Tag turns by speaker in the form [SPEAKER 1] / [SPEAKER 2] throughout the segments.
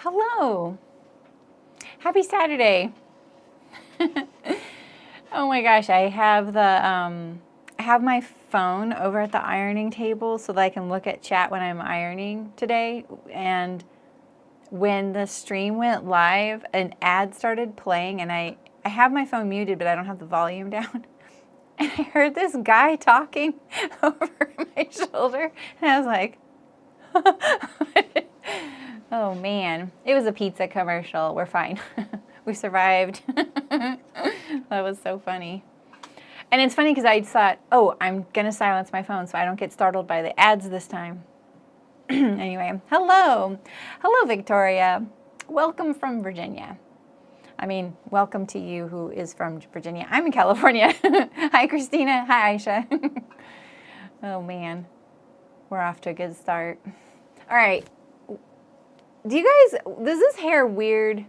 [SPEAKER 1] Hello. Happy Saturday. Oh my gosh, I have my phone over at the ironing table so that I can look at chat when I'm ironing today. And when the stream went live, an ad started playing, and I have my phone muted, but I don't have the volume down. And I heard this guy talking over my shoulder, and I was like, oh man, it was a pizza commercial. We're fine. We survived. That was so funny. And it's funny because I thought, oh, I'm going to silence my phone so I don't get startled by the ads this time. Anyway, hello. Hello, Victoria. Welcome from Virginia. I mean, welcome to you who is from Virginia. I'm in California. Hi, Christina. Hi, Aisha. Oh, man. We're off to a good start. All right. Do you guys, does this hair weird?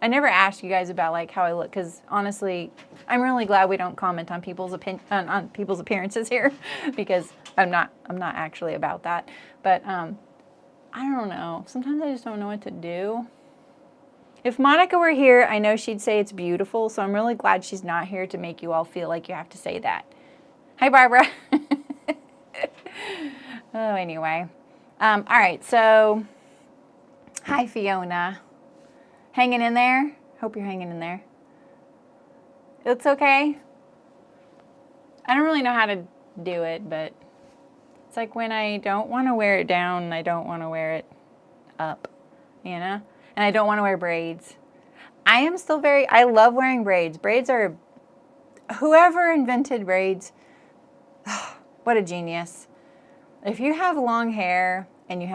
[SPEAKER 1] I never asked you guys about like how I look because honestly, I'm really glad we don't comment on people's on people's appearances here because I'm not actually about that. But I don't know. Sometimes I just don't know what to do. If Monica were here, I know she'd say it's beautiful. So I'm really glad she's not here to make you all feel like you have to say that. Hi, Barbara. Oh, anyway. All right. So, hi, Fiona. Hanging in there? Hope you're hanging in there. It's okay. I don't really know how to do it, but it's like when I don't want to wear it down, I don't want to wear it up, you know? And I don't want to wear braids. I love wearing braids. Braids are, whoever invented braids, what a genius. If you have long hair and you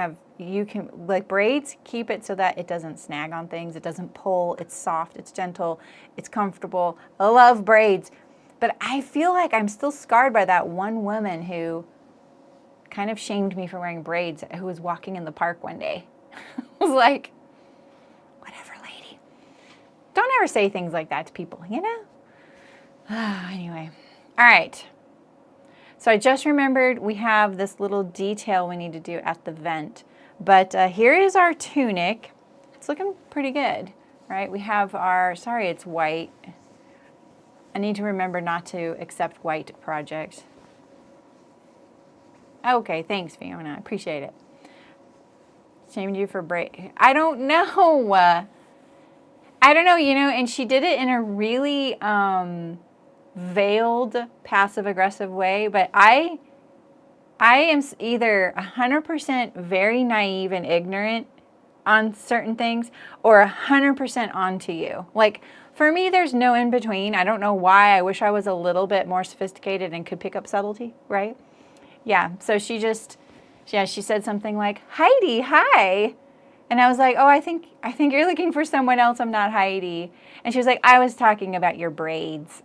[SPEAKER 1] can, like braids, keep it so that it doesn't snag on things, it doesn't pull, it's soft, it's gentle, it's comfortable. I love braids. But I feel like I'm still scarred by that one woman who kind of shamed me for wearing braids, who was walking in the park one day. I was like, whatever, lady. Don't ever say things like that to people, you know? Anyway, all right. So I just remembered we have this little detail we need to do at the vent. But here is our tunic. It's looking pretty good, right? We have our, sorry it's white. I need to remember not to accept white projects. Okay, thanks, Fiona. I appreciate it. Shamed you for break. I don't know. I don't know, you know, and she did it in a really veiled, passive-aggressive way, but I am either 100% very naive and ignorant on certain things or 100% onto you. Like, for me, there's no in between. I don't know why. I wish I was a little bit more sophisticated and could pick up subtlety, right? Yeah, so she said something like, Heidi, hi. And I was like, oh, I think you're looking for someone else. I'm not Heidi. And she was like, I was talking about your braids.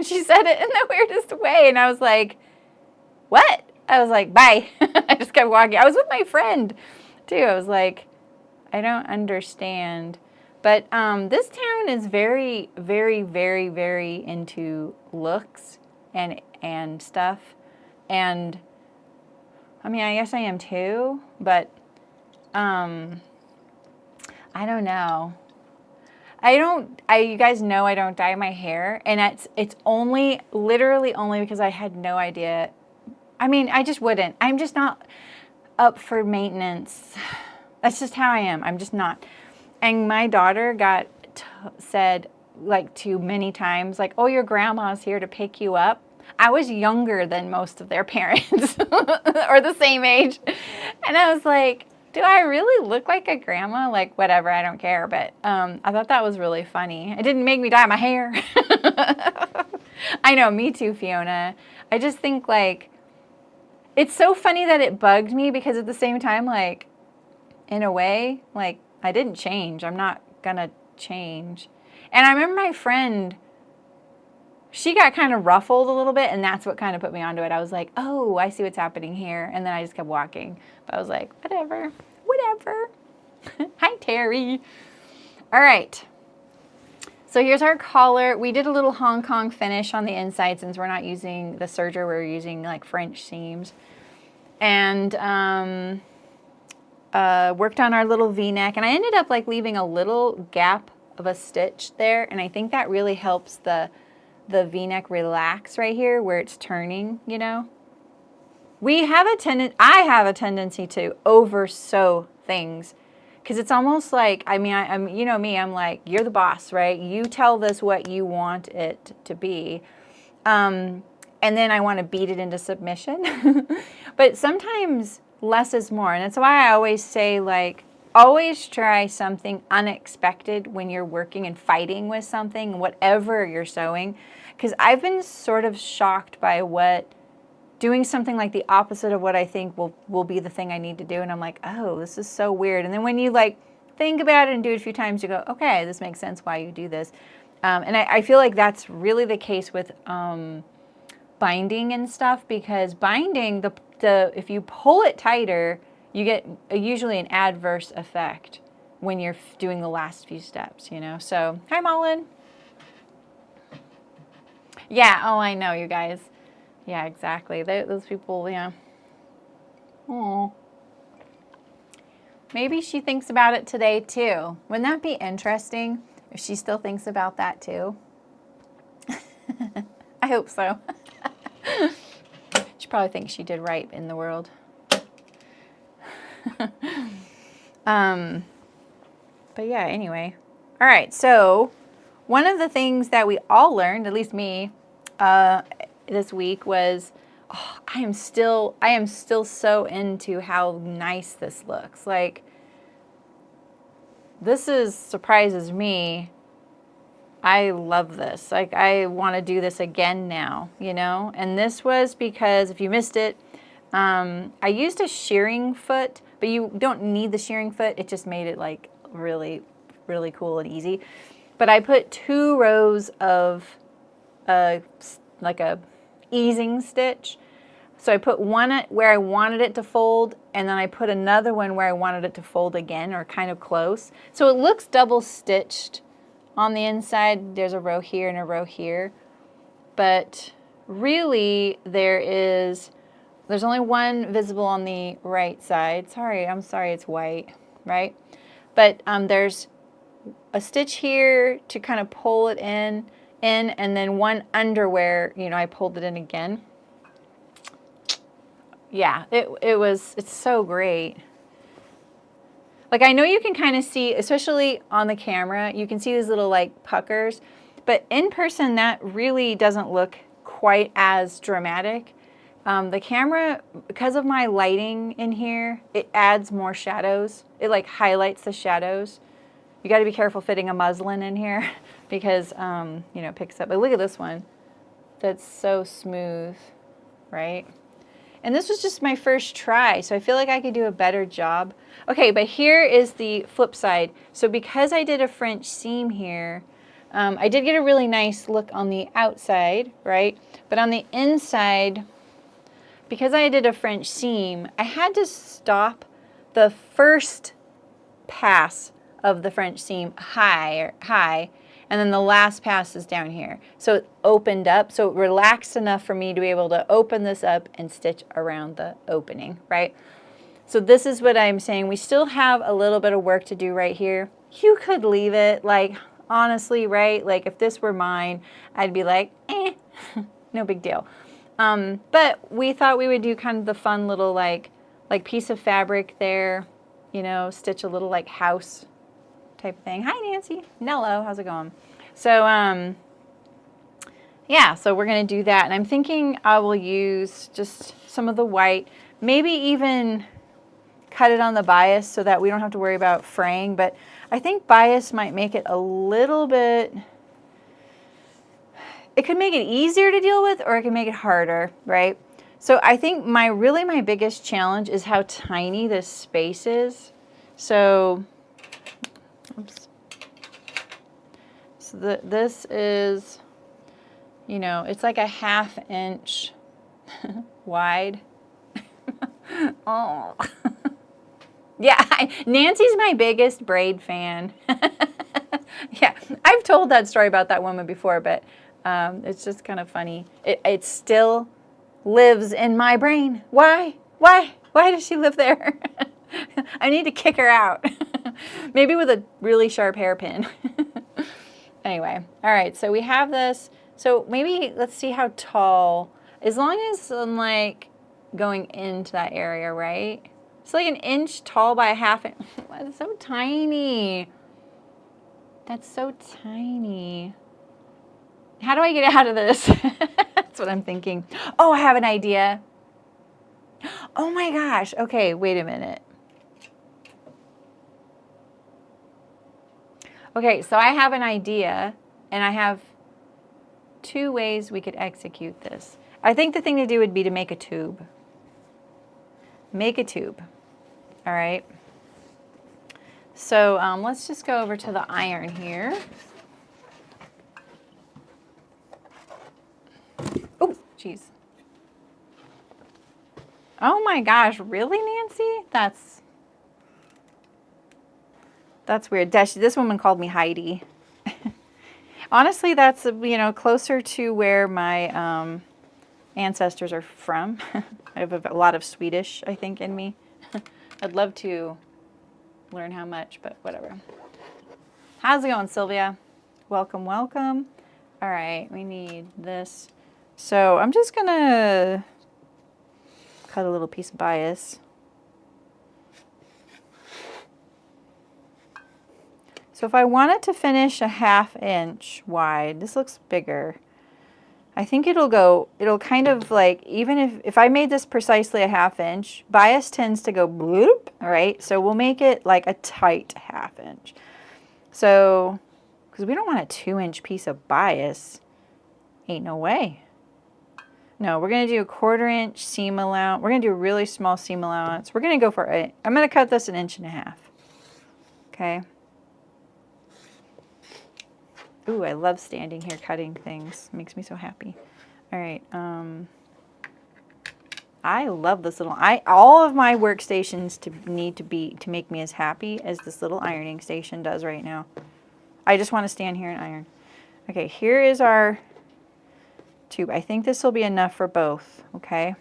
[SPEAKER 1] She said it in the weirdest way. And I was like, what? I was like, bye. I just kept walking. I was with my friend, too. I was like, I don't understand. But this town is very, very, very, very into looks and stuff. And, I mean, I guess I am too. But I don't know. You guys know I don't dye my hair. And it's literally only because I had no idea. I mean, I just wouldn't. I'm just not up for maintenance. That's just how I am. I'm just not. And my daughter said like too many times, like, oh, your grandma's here to pick you up. I was younger than most of their parents or the same age. And I was like, do I really look like a grandma? Like, whatever, I don't care. But I thought that was really funny. It didn't make me dye my hair. I know, me too, Fiona. I just think, like, it's so funny that it bugged me because at the same time, like, in a way, like, I didn't change. I'm not gonna change. And I remember my friend, she got kind of ruffled a little bit, and that's what kind of put me onto it. I was like, oh, I see what's happening here. And then I just kept walking. But I was like, whatever. Hi, Terry. All right. So here's our collar. We did a little Hong Kong finish on the inside since we're not using the serger. We're using like French seams. And worked on our little V-neck, and I ended up like leaving a little gap of a stitch there, and I think that really helps the V-neck relax right here where it's turning, you know. I have a tendency to over sew things, because it's almost like, I mean, I'm, you know me, I'm like, you're the boss, right? You tell this what you want it to be. And then I want to beat it into submission. But sometimes less is more. And that's why I always say, like, always try something unexpected when you're working and fighting with something, whatever you're sewing. Because I've been sort of shocked by doing something like the opposite of what I think will be the thing I need to do. And I'm like, oh, this is so weird. And then when you like think about it and do it a few times, you go, okay, this makes sense why you do this. And I feel like that's really the case with binding and stuff, because binding, if you pull it tighter, you get usually an adverse effect when you're doing the last few steps, you know? So, hi, Mullen. Yeah, oh, I know, you guys. Yeah, exactly. Those people, yeah. Oh. Maybe she thinks about it today, too. Wouldn't that be interesting if she still thinks about that, too? I hope so. She probably thinks she did right in the world. But yeah, anyway. All right, so one of the things that we all learned, at least me, this week was, oh, I am still so into how nice this looks. Like, this surprises me. I love this. Like, I want to do this again now, you know? And this was because, if you missed it, I used a shearing foot, but you don't need the shearing foot. It just made it like really, really cool and easy. But I put 2 rows of like a easing stitch. So I put one where I wanted it to fold, and then I put another one where I wanted it to fold again, or kind of close. So it looks double stitched on the inside. There's a row here and a row here. But really there's only one visible on the right side. I'm sorry it's white, right? But there's a stitch here to kind of pull it in, and then one under where, you know, I pulled it in again. Yeah, it's so great. Like, I know you can kind of see, especially on the camera, you can see these little like puckers, but in person that really doesn't look quite as dramatic. The camera, because of my lighting in here, it adds more shadows. It like highlights the shadows. You got to be careful fitting a muslin in here because, you know, it picks up. But look at this one. That's so smooth, right? And this was just my first try, so I feel like I could do a better job. Okay, but here is the flip side. So because I did a French seam here, I did get a really nice look on the outside, right? But on the inside, because I did a French seam, I had to stop the first pass of the French seam high, and then the last pass is down here. So it opened up, so it relaxed enough for me to be able to open this up and stitch around the opening, right? So this is what I'm saying. We still have a little bit of work to do right here. You could leave it, like, honestly, right? Like, if this were mine, I'd be like, no big deal. But we thought we would do kind of the fun little, like piece of fabric there, you know, stitch a little, like, house type of thing. Hi, Nancy. Nello, how's it going? So, yeah, so we're going to do that. And I'm thinking I will use just some of the white, maybe even cut it on the bias so that we don't have to worry about fraying. But I think bias might make it a little bit, it could make it easier to deal with, or it can make it harder, right? So I think my biggest challenge is how tiny this space is. So, oops. So this is, you know, it's like a 1/2 inch wide. Oh. Yeah, Nancy's my biggest braid fan. Yeah, I've told that story about that woman before, but it's just kind of funny. It still lives in my brain. Why? Why does she live there? I need to kick her out. Maybe with a really sharp hairpin. Anyway, all right, so we have this. So maybe let's see how tall, as long as I'm like going into that area, right? It's like an inch tall by a half inch. That's so tiny. That's so tiny. How do I get out of this? That's what I'm thinking. Oh, I have an idea. Oh my gosh. Okay, wait a minute. Okay, so I have an idea, and I have 2 ways we could execute this. I think the thing to do would be to make a tube. Make a tube. All right. So let's just go over to the iron here. Oh, jeez. Oh my gosh, really, Nancy? That's weird. This woman called me Heidi. Honestly, that's, you know, closer to where my ancestors are from. I have a lot of Swedish, I think, in me. I'd love to learn how much, but whatever. How's it going, Sylvia? Welcome, welcome. All right, we need this. So I'm just gonna cut a little piece of bias. So if I wanted to finish a 1/2 inch wide, this looks bigger. I think it'll kind of like, even if I made this precisely a 1/2 inch, bias tends to go bloop, all right? So we'll make it like a tight 1/2 inch. So, because we don't want a 2-inch piece of bias. Ain't no way. No, we're going to do a 1/4 inch seam allowance. We're going to do a really small seam allowance. We're going to go for it. I'm going to cut this 1.5 inches. Okay. Ooh, I love standing here cutting things. It makes me so happy. All right. I love this little, all of my workstations need to make me as happy as this little ironing station does right now. I just want to stand here and iron. Okay, here is our tube. I think this will be enough for both, okay?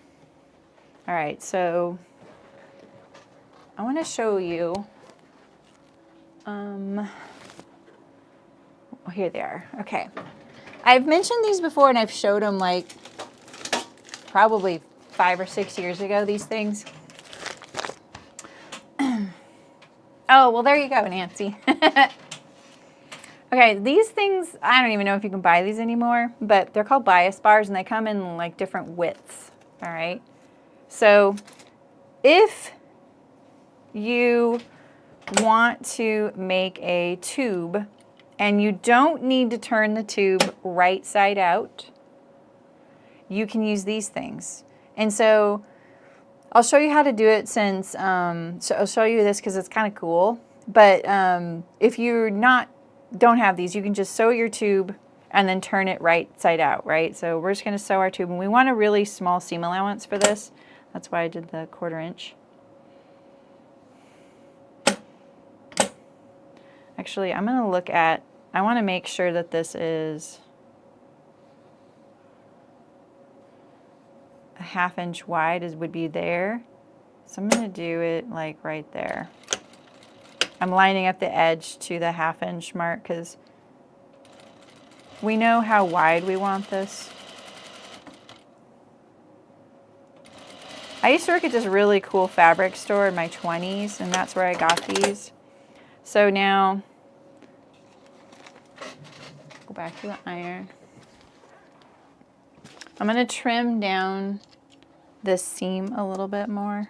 [SPEAKER 1] All right, so I want to show you, oh, here they are. Okay. I've mentioned these before, and I've showed them like probably 5 or 6 years ago, these things. Oh, well, there you go, Nancy. Okay, these things, I don't even know if you can buy these anymore, but they're called bias bars, and they come in like different widths, all right? So if you want to make a tube, and you don't need to turn the tube right side out, you can use these things. And so I'll show you how to do it, since, so I'll show you this because it's kind of cool. But if you're don't have these, you can just sew your tube and then turn it right side out, right? So we're just going to sew our tube, and we want a really small seam allowance for this. That's why I did the 1/4 inch. Actually, I'm going to look at, I want to make sure that this is a 1/2 inch wide would be there. So I'm going to do it like right there. I'm lining up the edge to the 1/2 inch mark because we know how wide we want this. I used to work at this really cool fabric store in my 20s, and that's where I got these. So now, go back to the iron. I'm going to trim down this seam a little bit more.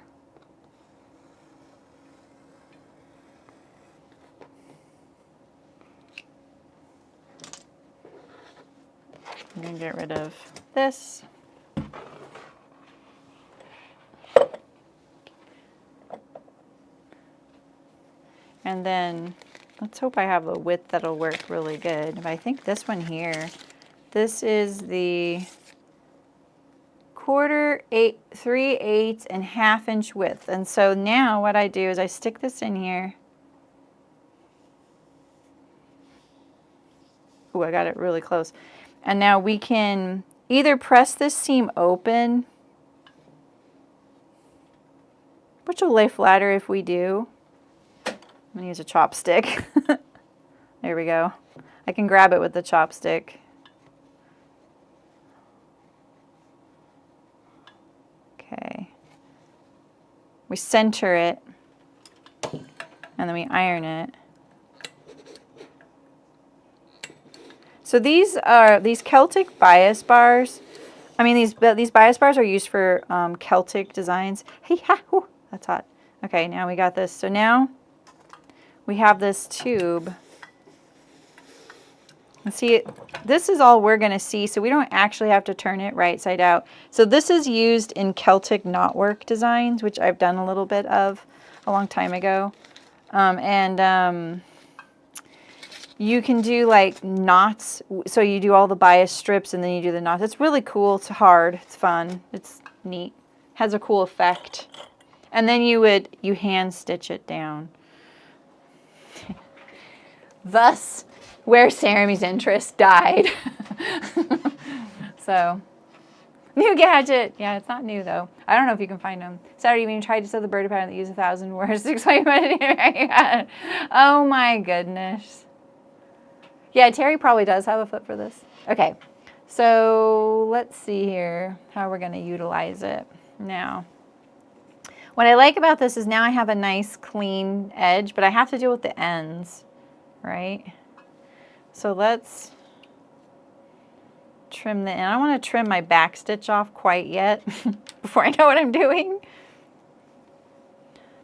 [SPEAKER 1] I'm going to get rid of this. And then let's hope I have a width that'll work really good. But I think this one here, this is the 1/4, 3/8, and 1/2 inch width. And so now what I do is I stick this in here. Oh, I got it really close. And now we can either press this seam open. which will lay flatter if we do. I'm going to use a chopstick. There we go. I can grab it with the chopstick. Okay. We center it, and then we iron it. So these Celtic bias bars. I mean, these bias bars are used for Celtic designs. Hey, ha, whoo, that's hot. Okay, now we got this. So now we have this tube. And see, this is all we're going to see, so we don't actually have to turn it right side out. So this is used in Celtic knotwork designs, which I've done a little bit of a long time ago. You can do like knots. So you do all the bias strips and then you do the knots. It's really cool. It's hard. It's fun. It's neat. Has a cool effect. And then you hand stitch it down. Thus, where Saremy's interest died. So, new gadget. Yeah, it's not new though. I don't know if you can find them. Saturday evening, tried to sew the birdie pattern that used 1,000 words to explain what it is. Oh my goodness. Yeah, Terry probably does have a foot for this. Okay, so let's see here how we're going to utilize it now. What I like about this is now I have a nice clean edge, but I have to deal with the ends, right? So let's trim the end. I don't want to trim my back stitch off quite yet before I know what I'm doing.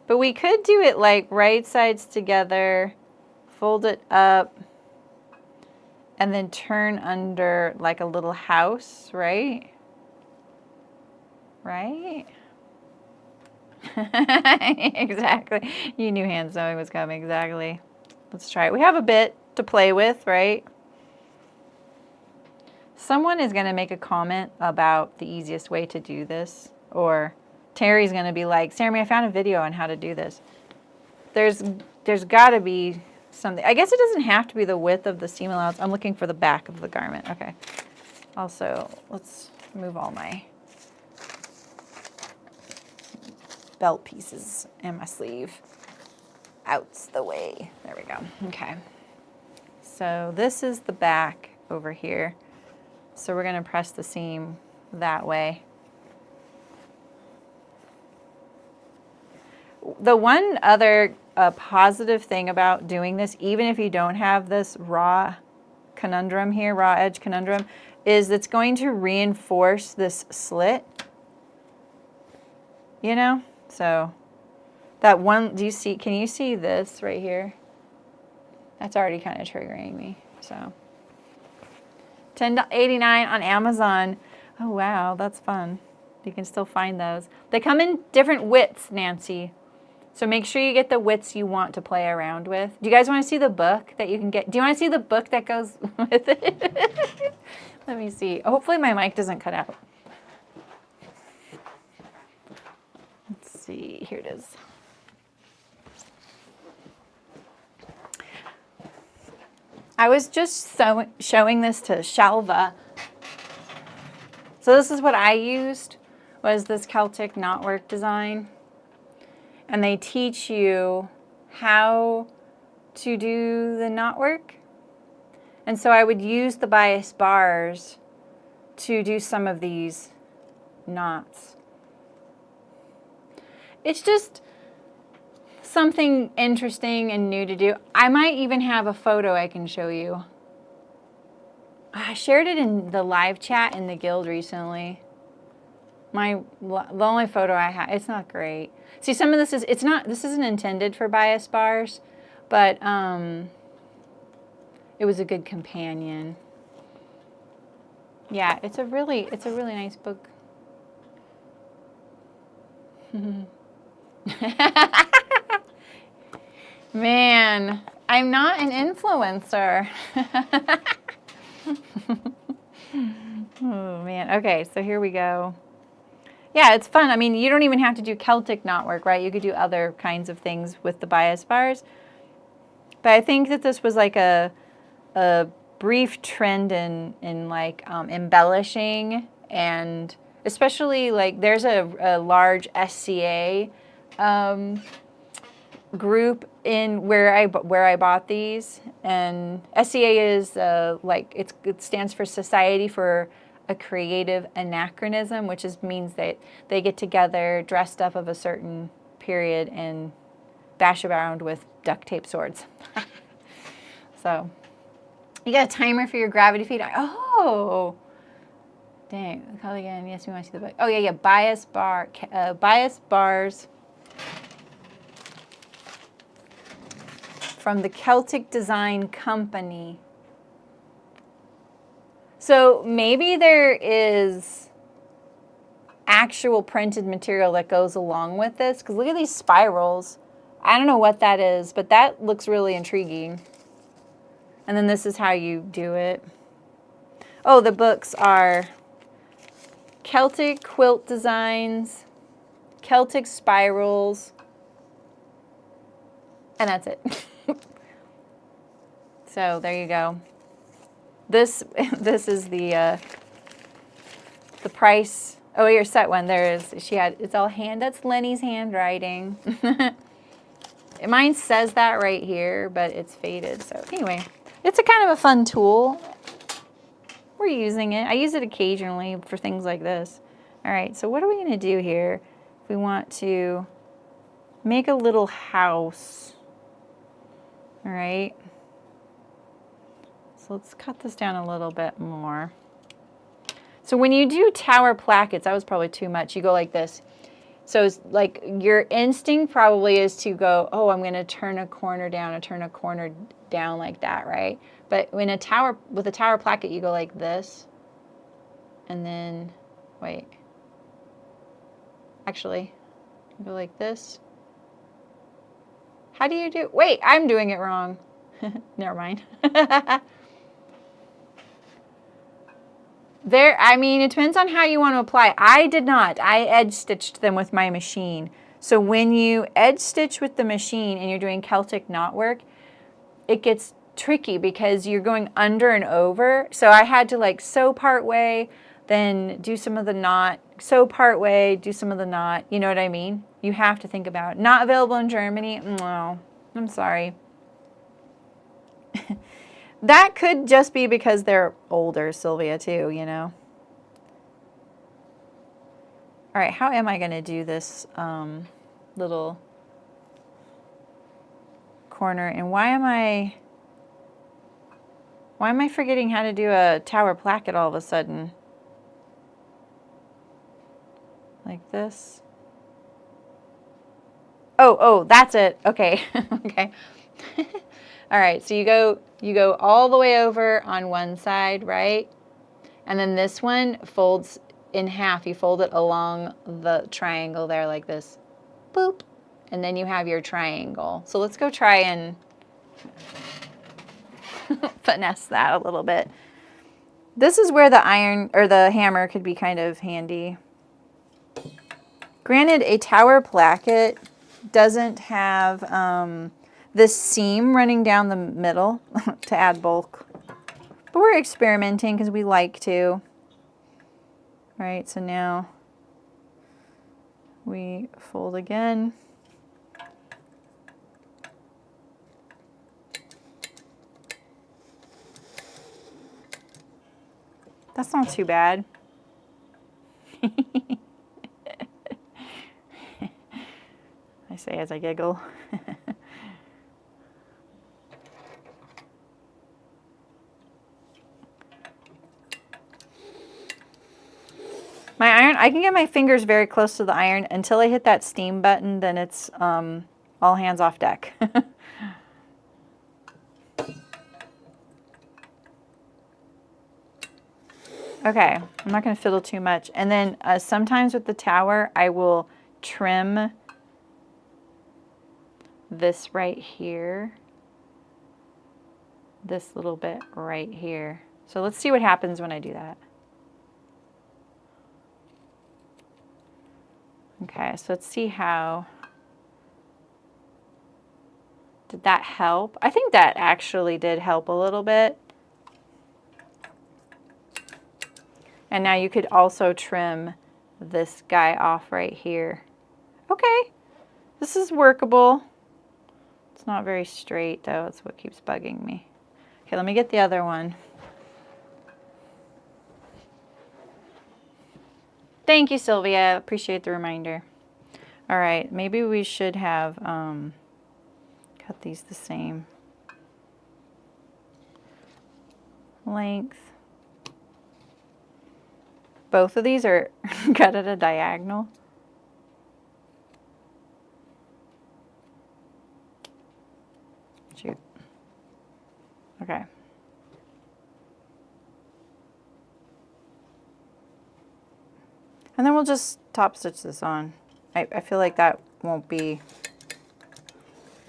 [SPEAKER 1] But we could do it like right sides together, fold it up, and then turn under like a little house, right? Right? Exactly. You knew hand sewing was coming, exactly. Let's try it. We have a bit to play with, right? Someone is going to make a comment about the easiest way to do this, or Terry's going to be like, Saremy, I found a video on how to do this. There's got to be something. I guess it doesn't have to be the width of the seam allowance. I'm looking for the back of the garment. Okay. Also, let's move all my belt pieces and my sleeve out the way. There we go. Okay. So this is the back over here. So we're going to press the seam that way. The one other positive thing about doing this, even if you don't have this raw conundrum here, raw edge conundrum, is it's going to reinforce this slit, you know? So that one, can you see this right here? That's already kind of triggering me, so. $10.89 on Amazon. Oh, wow, that's fun. You can still find those. They come in different widths, Nancy. So make sure you get the widths you want to play around with. Do you guys want to see the book that you can get? Do you want to see the book that goes with it? Let me see. Hopefully my mic doesn't cut out. Let's see. Here it is. I was just showing this to Shalva. So this is what I used, was this Celtic knotwork design. And they teach you how to do the knotwork. And so I would use the bias bars to do some of these knots. It's just something interesting and new to do. I might even have a photo I can show you. I shared it in the live chat in the guild recently. The only photo I have, it's not great. See, some of this this isn't intended for bias bars, but it was a good companion. Yeah, it's a really nice book. Man, I'm not an influencer. Oh man, okay, so here we go. Yeah, it's fun. I mean, you don't even have to do Celtic knotwork, right? You could do other kinds of things with the bias bars. But I think that this was like a brief trend in like embellishing, and especially like there's a large SCA group in where I bought these, and SCA is like it stands for Society for a Creative Anachronism, which means that they get together dressed up of a certain period and bash around with duct tape swords. So you got a timer for your gravity feed. Oh, dang! Call again. Yes, we want to see the book. Oh yeah, bias bars. From the Celtic Design Company. So maybe there is actual printed material that goes along with this, because look at these spirals. I don't know what that is, but that looks really intriguing. And then this is how you do it. Oh, the books are Celtic Quilt Designs, Celtic Spirals, and that's it. So there you go. This is the price. Oh, your set one. There is. It's all hand. That's Lenny's handwriting. Mine says that right here, but it's faded. So anyway, it's a kind of a fun tool. We're using it. I use it occasionally for things like this. All right. So what are we going to do here? We want to make a little house. All right. So let's cut this down a little bit more. So when you do tower plackets, that was probably too much. You go like this. So it's like your instinct probably is to go, oh, I'm going to turn a corner down and turn a corner down like that, right? But with a tower placket, you go like this. And then, wait. Actually, you go like this. How do you do? Wait, I'm doing it wrong. Never mind. I mean, it depends on how you want to apply. I did not. I edge stitched them with my machine. So when you edge stitch with the machine and you're doing Celtic knotwork, it gets tricky because you're going under and over. So I had to like sew part way, then do some of the knot, sew part way, do some of the knot. You know what I mean? You have to think about it. Not available in Germany? No, I'm sorry. That could just be because they're older, Sylvia, too, you know. All right, how am I going to do this little corner? And why am I forgetting how to do a tower placket all of a sudden? Like this. Oh, that's it. Okay. Okay. All right, so you go all the way over on one side, right? And then this one folds in half. You fold it along the triangle there like this. Boop. And then you have your triangle. So let's go try and finesse that a little bit. This is where the iron or the hammer could be kind of handy. Granted, a tower placket doesn't have this seam running down the middle to add bulk. But we're experimenting because we like to. All right, so now we fold again. That's not too bad. I say as I giggle. My iron, I can get my fingers very close to the iron until I hit that steam button, then it's all hands off deck. Okay, I'm not going to fiddle too much. And then sometimes with the tower, I will trim this right here, this little bit right here. So let's see what happens when I do that. Okay, so let's see how, did that help? I think that actually did help a little bit. And now you could also trim this guy off right here. Okay, This is workable. It's not very straight though. It's what keeps bugging me. Okay, let me get the other one. Thank you, Sylvia. Appreciate the reminder. All right, maybe we should have cut these the same length. Both of these are cut at a diagonal. Shoot. Okay. And then we'll just top stitch this on. I feel like that won't be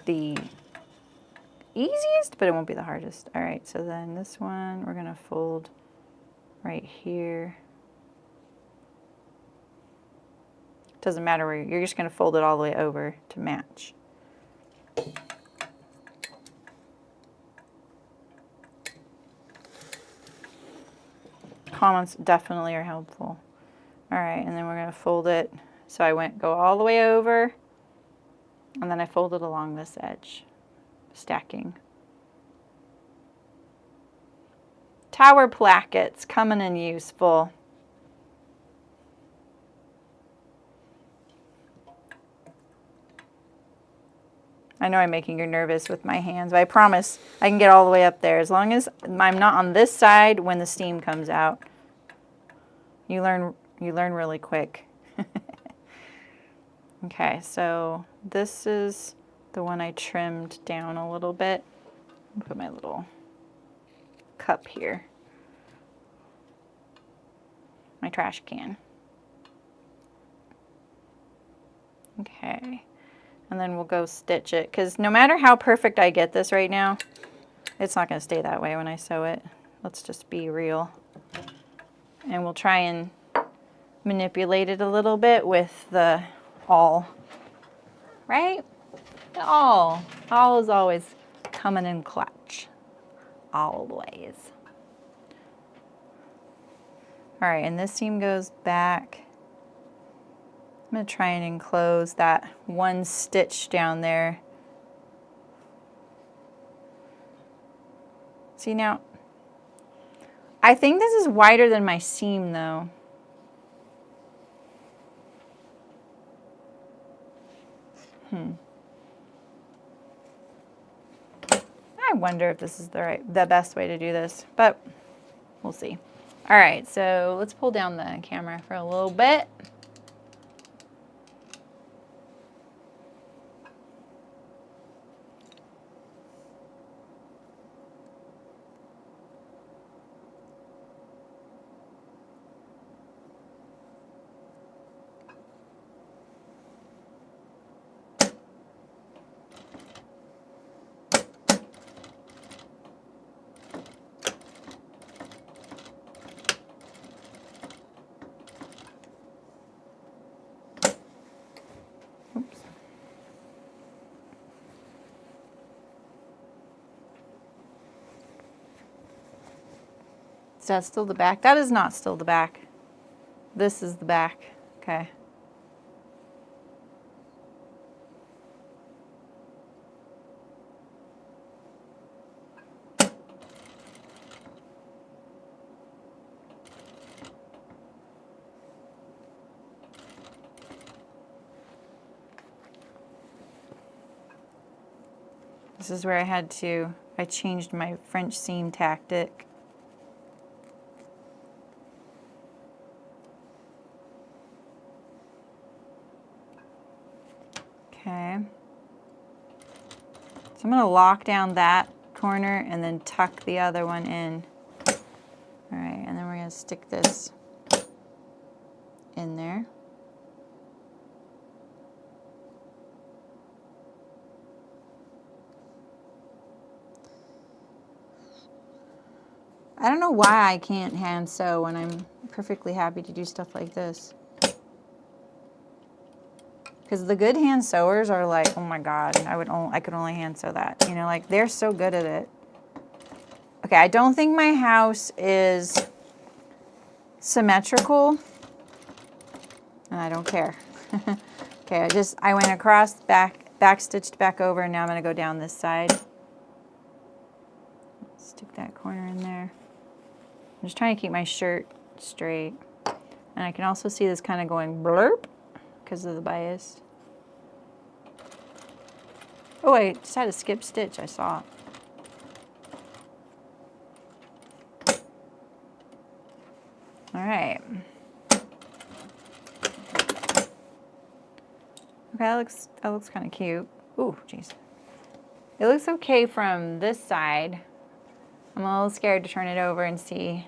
[SPEAKER 1] the easiest, but it won't be the hardest. All right, so then this one we're gonna fold right here. Doesn't matter where you're just gonna fold it all the way over to match. Comments definitely are helpful. All right, and then we're gonna fold it. So I go all the way over, and then I fold it along this edge, stacking. Tower plackets coming in useful. I know I'm making you nervous with my hands, but I promise I can get all the way up there as long as I'm not on this side when the steam comes out. You learn really quick. Okay, so this is the one I trimmed down a little bit. I'll put my little cup here. My trash can. Okay. And then we'll go stitch it, because no matter how perfect I get this right now, it's not going to stay that way when I sew it. Let's just be real. And we'll try and manipulate it a little bit with the awl, right? The awl. Awl is always coming in clutch. Always. All right, and this seam goes back. I'm going to try and enclose that one stitch down there. See now, I think this is wider than my seam though. I wonder if this is the best way to do this, but we'll see. All right, so let's pull down the camera for a little bit. Is that still the back? That is not still the back. This is the back. Okay. This is where I changed my French seam tactic. Okay. So I'm going to lock down that corner and then tuck the other one in. All right, and then we're going to stick this in there. I don't know why I can't hand sew when I'm perfectly happy to do stuff like this. Because the good hand sewers are like, oh my God, I could only hand sew that. You know, like they're so good at it. Okay, I don't think my house is symmetrical, and I don't care. Okay, I went across, back stitched back over, and now I'm going to go down this side. Stick that corner in there. I'm just trying to keep my shirt straight. And I can also see this kind of going blurp because of the bias. Oh, I just had a skip stitch, I saw. All right. Okay, that looks kind of cute. Ooh, jeez. It looks okay from this side. I'm a little scared to turn it over and see.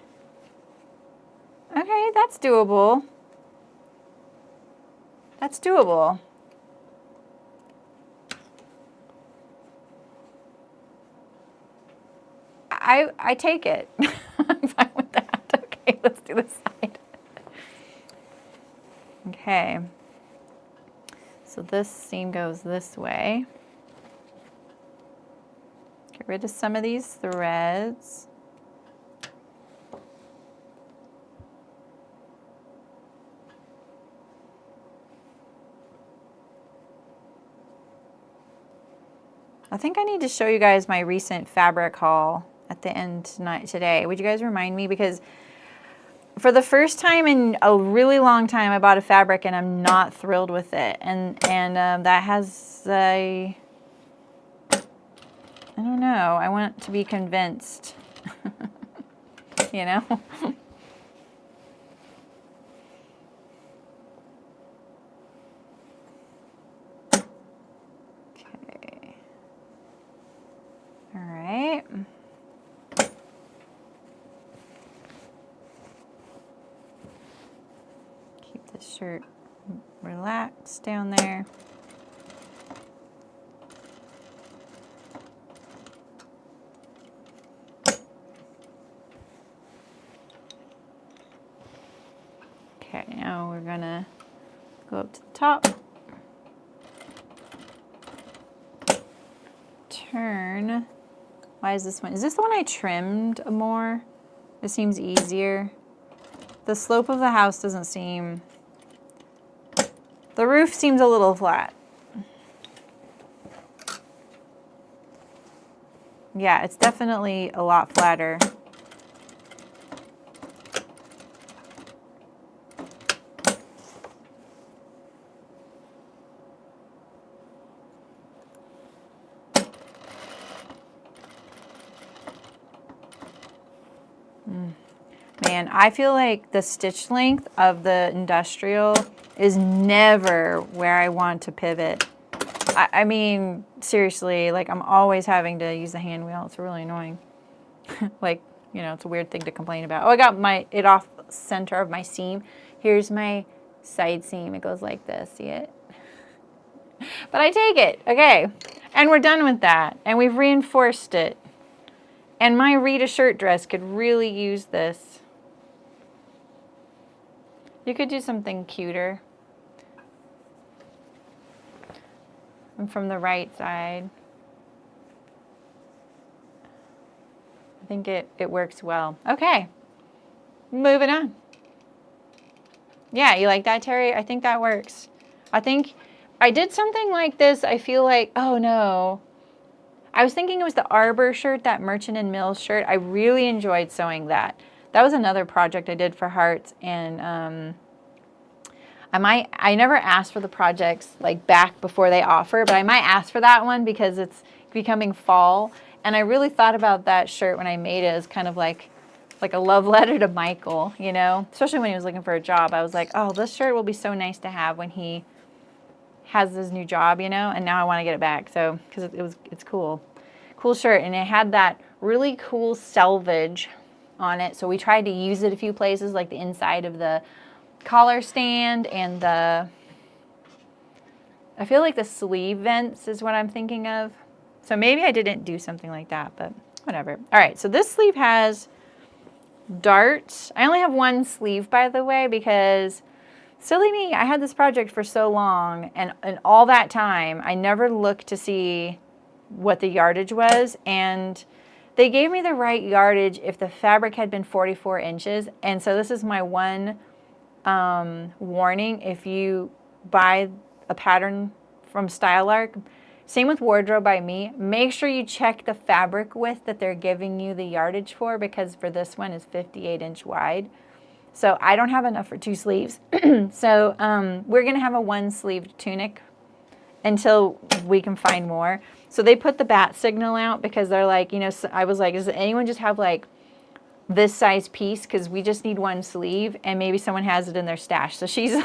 [SPEAKER 1] Okay, that's doable. That's doable. I take it. I'm fine with that. Okay, let's do this side. Okay. So this seam goes this way. Get rid of some of these threads. I think I need to show you guys my recent fabric haul at the end today. Would you guys remind me? Because for the first time in a really long time, I bought a fabric and I'm not thrilled with it. And that has I don't know. I want to be convinced, you know? Okay. All right. Keep this shirt relaxed down there. Okay, now we're gonna go up to the top. Turn. Why is this one? Is this the one I trimmed more? This seems easier. The slope of the house doesn't seem... The roof seems a little flat. Yeah, it's definitely a lot flatter. Man, I feel like the stitch length of the industrial is never where I want to pivot. I mean, seriously, like I'm always having to use the hand wheel. It's really annoying. Like, you know, it's a weird thing to complain about. Oh, I got it off center of my seam. Here's my side seam. It goes like this, see it? But I take it, okay. And we're done with that. And we've reinforced it. And my Rita shirt dress could really use this. You could do something cuter. And from the right side. I think it works well. Okay, moving on. Yeah, you like that, Terry? I think that works. I think I did something like this. I feel like, oh no. I was thinking it was the Arbor shirt, that Merchant and Mills shirt. I really enjoyed sewing that. That was another project I did for Hearts, and I never asked for the projects like back before they offer, but I might ask for that one because it's becoming fall. And I really thought about that shirt when I made it as kind of like a love letter to Michael, you know, especially when he was looking for a job. I was like, oh, this shirt will be so nice to have when he has his new job, you know, and now I want to get it back. So, because it's cool shirt, and it had that really cool selvage on it. So we tried to use it a few places, like the inside of the collar stand and I feel like the sleeve vents is what I'm thinking of. So maybe I didn't do something like that, but whatever. All right, so this sleeve has darts. I only have one sleeve, by the way, because silly me, I had this project for so long, and all that time, I never looked to see what the yardage was, and they gave me the right yardage if the fabric had been 44 inches, and so this is my one warning. If you buy a pattern from Style Arc. Same with Wardrobe by Me. Make sure you check the fabric width that they're giving you the yardage for, because for this one is 58-inch wide. So I don't have enough for 2 sleeves. So we're going to have a 1-sleeved tunic until we can find more. So they put the bat signal out because they're like, you know, so I was like, does anyone just have like this size piece? Because we just need 1 sleeve, and maybe someone has it in their stash. So she's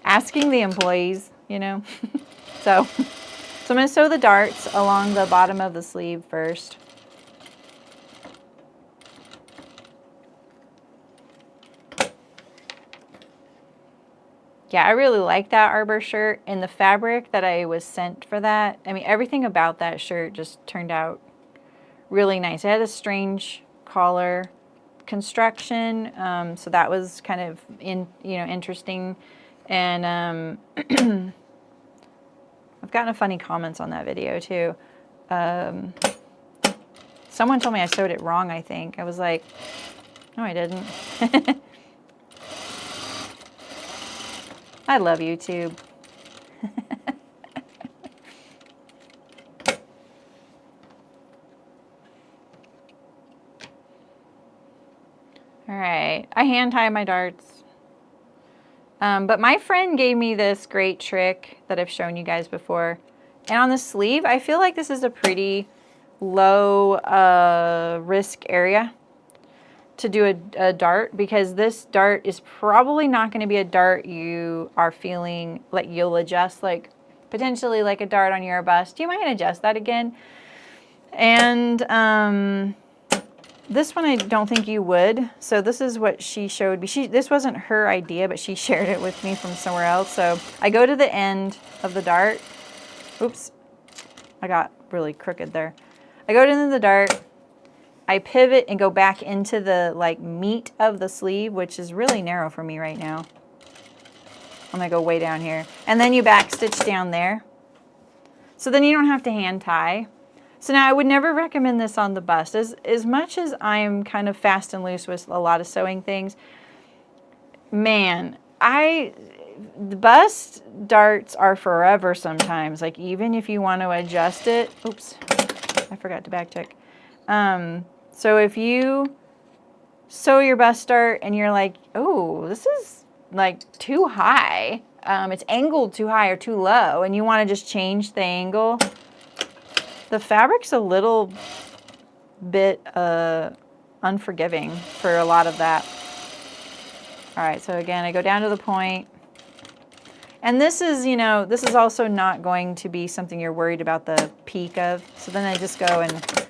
[SPEAKER 1] asking the employees, you know. So I'm going to sew the darts along the bottom of the sleeve first. Yeah, I really like that Arbor shirt, and the fabric that I was sent for that. I mean, everything about that shirt just turned out really nice. It had a strange collar construction, so that was kind of interesting. And I've gotten a funny comments on that video too. Someone told me I sewed it wrong, I think. I was like, no, I didn't. I love YouTube. All right, I hand tie my darts. But my friend gave me this great trick that I've shown you guys before. And on the sleeve, I feel like this is a pretty low risk area to do a dart, because this dart is probably not going to be a dart you are feeling like you'll adjust, like potentially like a dart on your bust. You might adjust that again. And this one I don't think you would. So this is what she showed me. This wasn't her idea, but she shared it with me from somewhere else. So I go to the end of the dart. Oops, I got really crooked there. I go to the dart. I pivot and go back into the like meat of the sleeve, which is really narrow for me right now. I'm gonna go way down here. And then you back stitch down there. So then you don't have to hand tie. So now I would never recommend this on the bust. As much as I'm kind of fast and loose with a lot of sewing things, man, the bust darts are forever sometimes. Like even if you want to adjust it, oops, I forgot to back check. So if you sew your bust dart and you're like, oh, this is like too high, it's angled too high or too low, and you want to just change the angle, the fabric's a little bit unforgiving for a lot of that. All right, so again, I go down to the point. And this is, you know, this is also not going to be something you're worried about the peak of. So then I just go and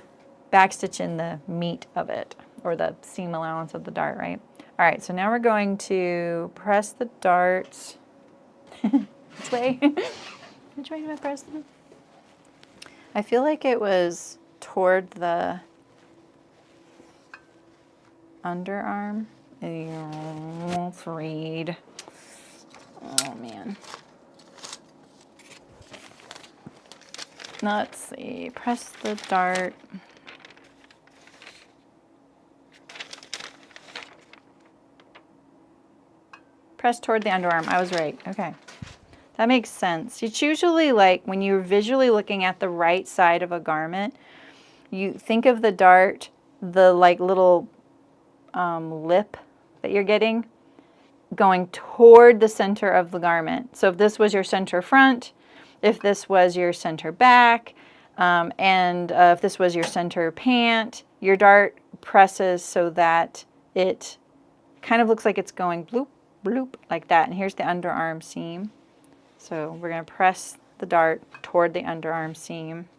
[SPEAKER 1] backstitch in the meat of it, or the seam allowance of the dart, right? All right, so now we're going to press the darts. Which way? Which way do I press them? I feel like it was toward the underarm. Let's read. Oh man. Let's see. Press the dart. Press toward the underarm. I was right. Okay. That makes sense. It's usually like when you're visually looking at the right side of a garment, you think of the dart, the like little lip that you're getting, going toward the center of the garment. So if this was your center front, if this was your center back, and if this was your center pant, your dart presses so that it kind of looks like it's going bloop, bloop, like that. And here's the underarm seam. So we're going to press the dart toward the underarm seam.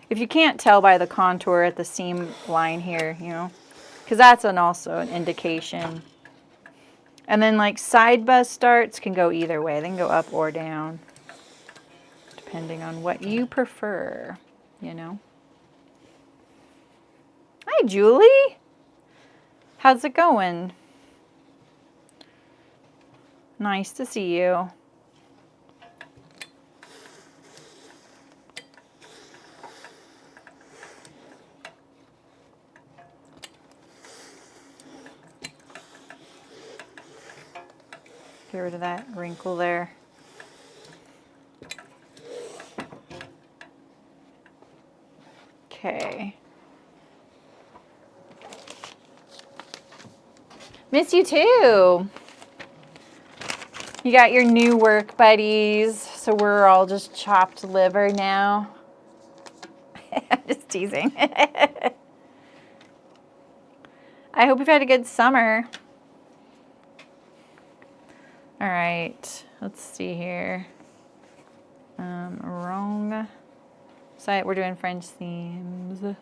[SPEAKER 1] If you can't tell by the contour at the seam line here, you know, because that's also an indication. And then like side bust darts can go either way. They can go up or down, depending on what you prefer, you know. Hi, Julie. How's it going? Nice to see you. Get rid of that wrinkle there. Okay. Miss you too. You got your new work buddies, so we're all just chopped liver now. I'm just teasing. I hope you've had a good summer. All right, let's see here. Wrong site. We're doing French themes.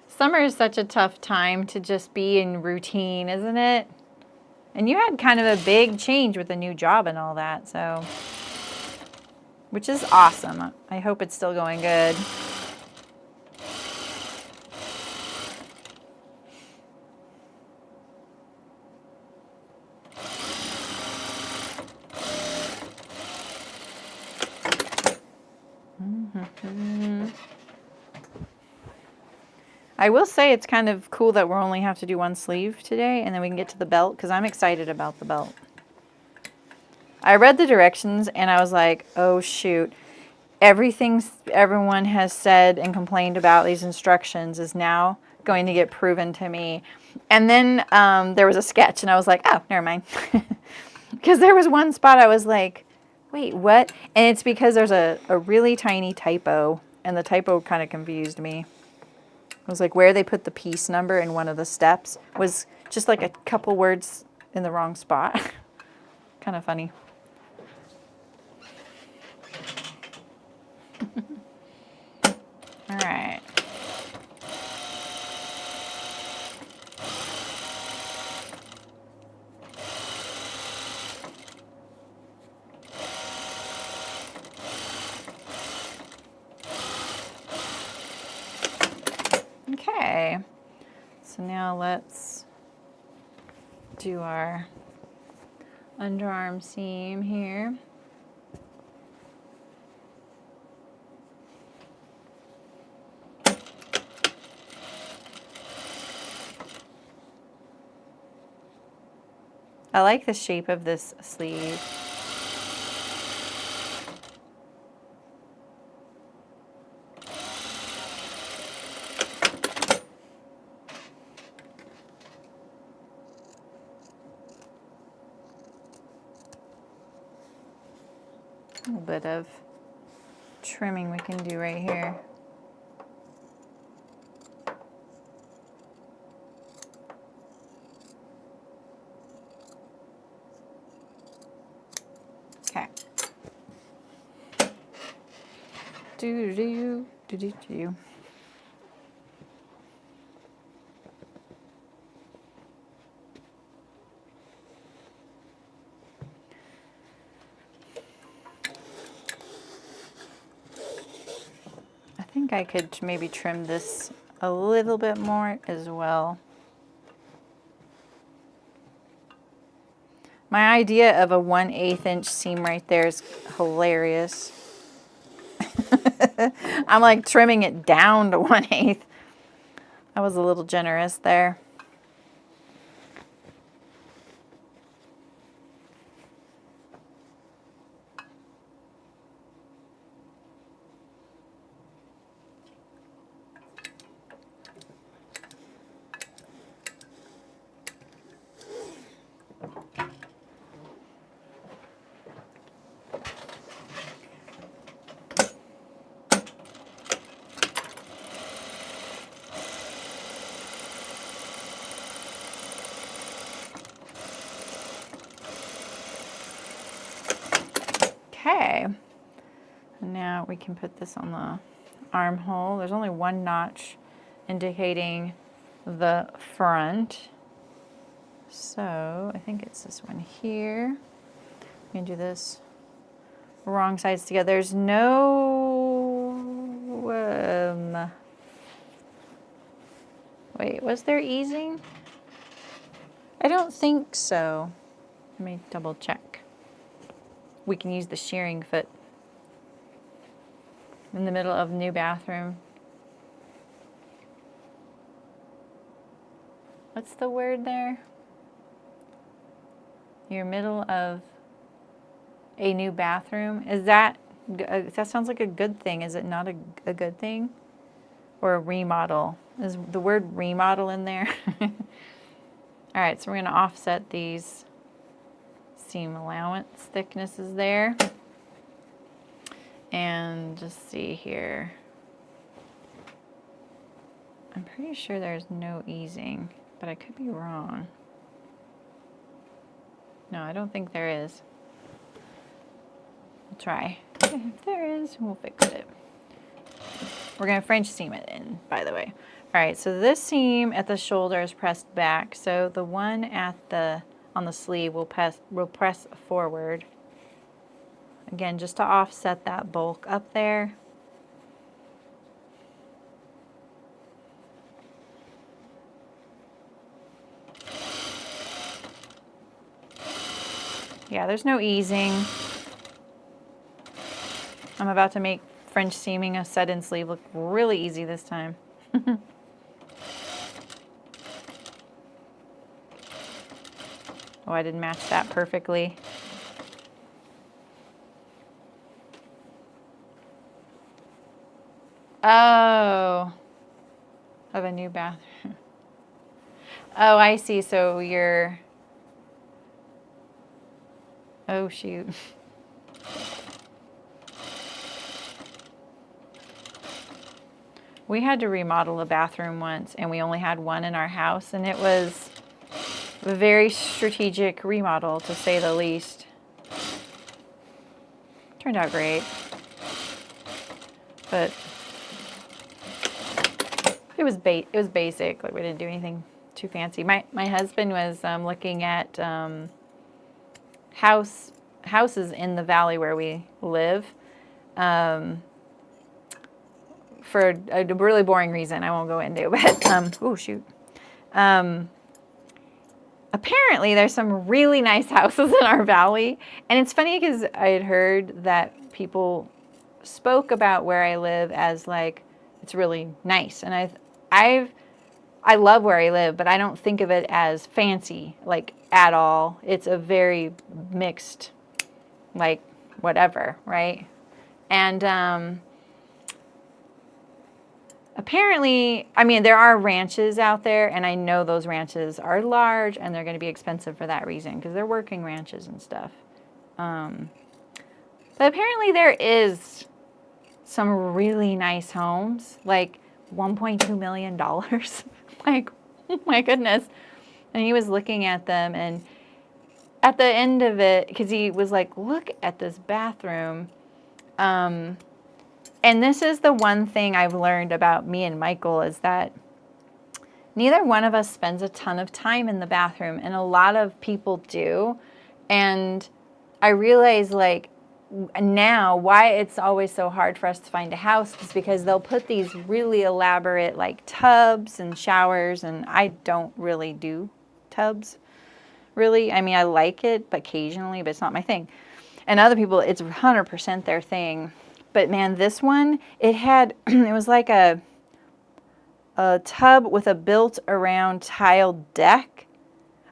[SPEAKER 1] Summer is such a tough time to just be in routine, isn't it? And you had kind of a big change with the new job and all that, so, which is awesome. I hope it's still going good. I will say it's kind of cool that we only have to do one sleeve today, and then we can get to the belt, because I'm excited about the belt. I read the directions, and I was like, oh shoot. Everything everyone has said and complained about these instructions is now going to get proven to me. And then there was a sketch, and I was like, oh, never mind. Because there was one spot I was like, wait, what? And it's because there's a really tiny typo, and the typo kind of confused me. It was like where they put the piece number in one of the steps was just like a couple words in the wrong spot. Kind of funny. All right. Okay, so now let's do our underarm seam here. I like the shape of this sleeve. A little bit of trimming we can do right here. Okay. Do. I think I could maybe trim this a little bit more as well. My idea of a 1/8 inch seam right there is hilarious. I'm like trimming it down to 1/8. I was a little generous there. Okay, and now we can put this on the armhole. There's only one notch indicating the front. So I think it's this one here. We can do this wrong sides together. There's no, wait, was there easing? I don't think so. Let me double check. We can use the shearing foot in the middle of the new bathroom. what's the word there? You're middle of a new bathroom. Is that sounds like a good thing? Is it not a good thing? Or a remodel? Is the word remodel in there? All right, so we're going to offset these seam allowance thicknesses there. And just see here. I'm pretty sure there's no easing, but I could be wrong. No, I don't think there is. We'll try. If there is, we'll fix it. We're going to French seam it in, by the way. All right, so this seam at the shoulder is pressed back. So the one at on the sleeve will press forward. Again, just to offset that bulk up there. Yeah, there's no easing. I'm about to make French seaming a set-in sleeve look really easy this time. Oh, I didn't match that perfectly. Oh, of a new bathroom. Oh, I see. So you're... Oh, shoot. We had to remodel a bathroom once, and we only had one in our house, and it was a very strategic remodel, to say the least. Turned out great. But it was basic. Like, we didn't do anything too fancy. My husband was looking at houses in the valley where we live for a really boring reason I won't go into, but oh shoot. Apparently there's some really nice houses in our valley, and it's funny because I had heard that people spoke about where I live as like it's really nice, and I love where I live, but I don't think of it as fancy, like, at all. It's a very mixed, like, whatever, right? And apparently, I mean, there are ranches out there, and I know those ranches are large, and they're going to be expensive for that reason, because they're working ranches and stuff. But apparently there is some really nice homes, like $1.2 million. Like, oh my goodness. And he was looking at them, and at the end of it, because he was like, look at this bathroom. And this is the one thing I've learned about me and Michael, is that neither one of us spends a ton of time in the bathroom, and a lot of people do. And I realize, like, now why it's always so hard for us to find a house is because they'll put these really elaborate, like, tubs and showers, and I don't really do tubs, really. I mean, I like it, but occasionally, but it's not my thing. And other people, it's 100% their thing. But man, this one, it was like a tub with a built-around tiled deck.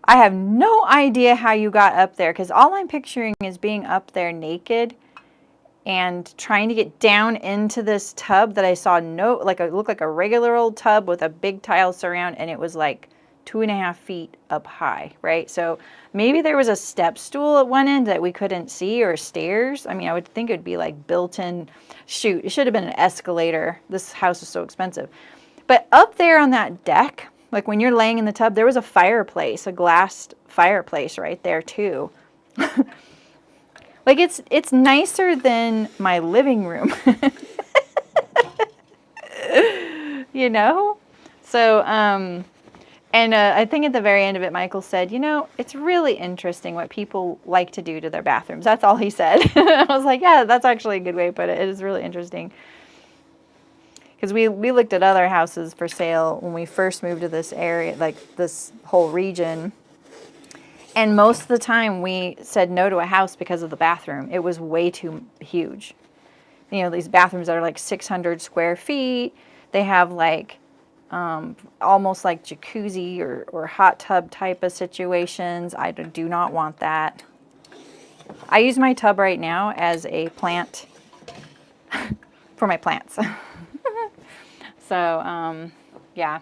[SPEAKER 1] I have no idea how you got up there, because all I'm picturing is being up there naked and trying to get down into this tub that I saw it looked like a regular old tub with a big tile surround, and it was like 2.5 feet up high, right? So maybe there was a step stool at one end that we couldn't see, or stairs. I mean, I would think it would be like built-in. Shoot, it should have been an escalator. This house is so expensive. But up there on that deck, like when you're laying in the tub, there was a fireplace, a glass fireplace right there too. Like, it's nicer than my living room. You know? So, and I think at the very end of it, Michael said, you know, it's really interesting what people like to do to their bathrooms. That's all he said. I was like, yeah, that's actually a good way to put it. It is really interesting. Because we looked at other houses for sale when we first moved to this area, like this whole region. And most of the time we said no to a house because of the bathroom. It was way too huge. You know, these bathrooms that are like 600 square feet. They have like almost like jacuzzi or hot tub type of situations. I do not want that. I use my tub right now as a plant for my plants. So, yeah.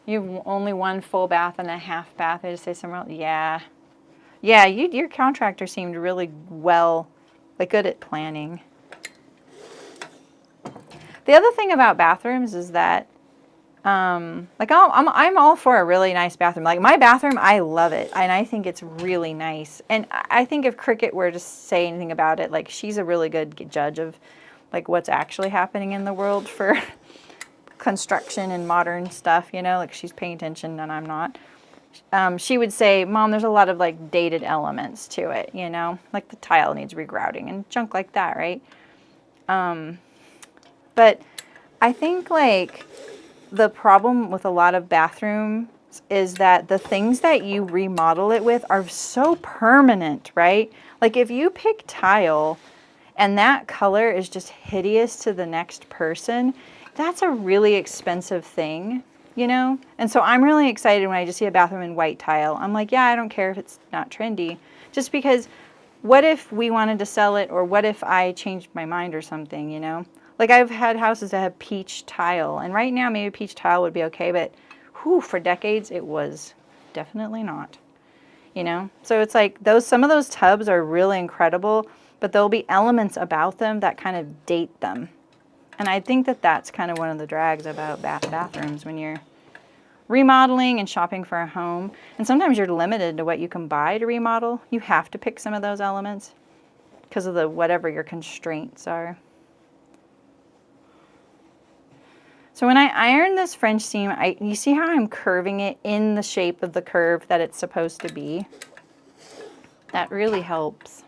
[SPEAKER 1] You have only one full bath and a half bath. I just say somewhere else. Yeah. Yeah, your contractor seemed really good at planning. The other thing about bathrooms is that, I'm all for a really nice bathroom. Like my bathroom, I love it, and I think it's really nice. And I think if Cricket were to say anything about it, like she's a really good judge of, like what's actually happening in the world for construction and modern stuff. You know, like she's paying attention, and I'm not. She would say, Mom, there's a lot of like dated elements to it. You know, like the tile needs regrouting and junk like that, right? But I think like the problem with a lot of bathrooms is that the things that you remodel it with are so permanent, right? Like if you pick tile and that color is just hideous to the next person, that's a really expensive thing, you know? And so I'm really excited when I just see a bathroom in white tile. I'm like, yeah, I don't care if it's not trendy. Just because what if we wanted to sell it, or what if I changed my mind or something, you know? Like I've had houses that have peach tile, and right now maybe peach tile would be okay, but whew, for decades it was definitely not, you know? So it's like some of those tubs are really incredible, but there'll be elements about them that kind of date them. And I think that that's kind of one of the drags about bathrooms when you're remodeling and shopping for a home. And sometimes you're limited to what you can buy to remodel. You have to pick some of those elements because of whatever your constraints are. So when I iron this French seam, you see how I'm curving it in the shape of the curve that it's supposed to be? That really helps.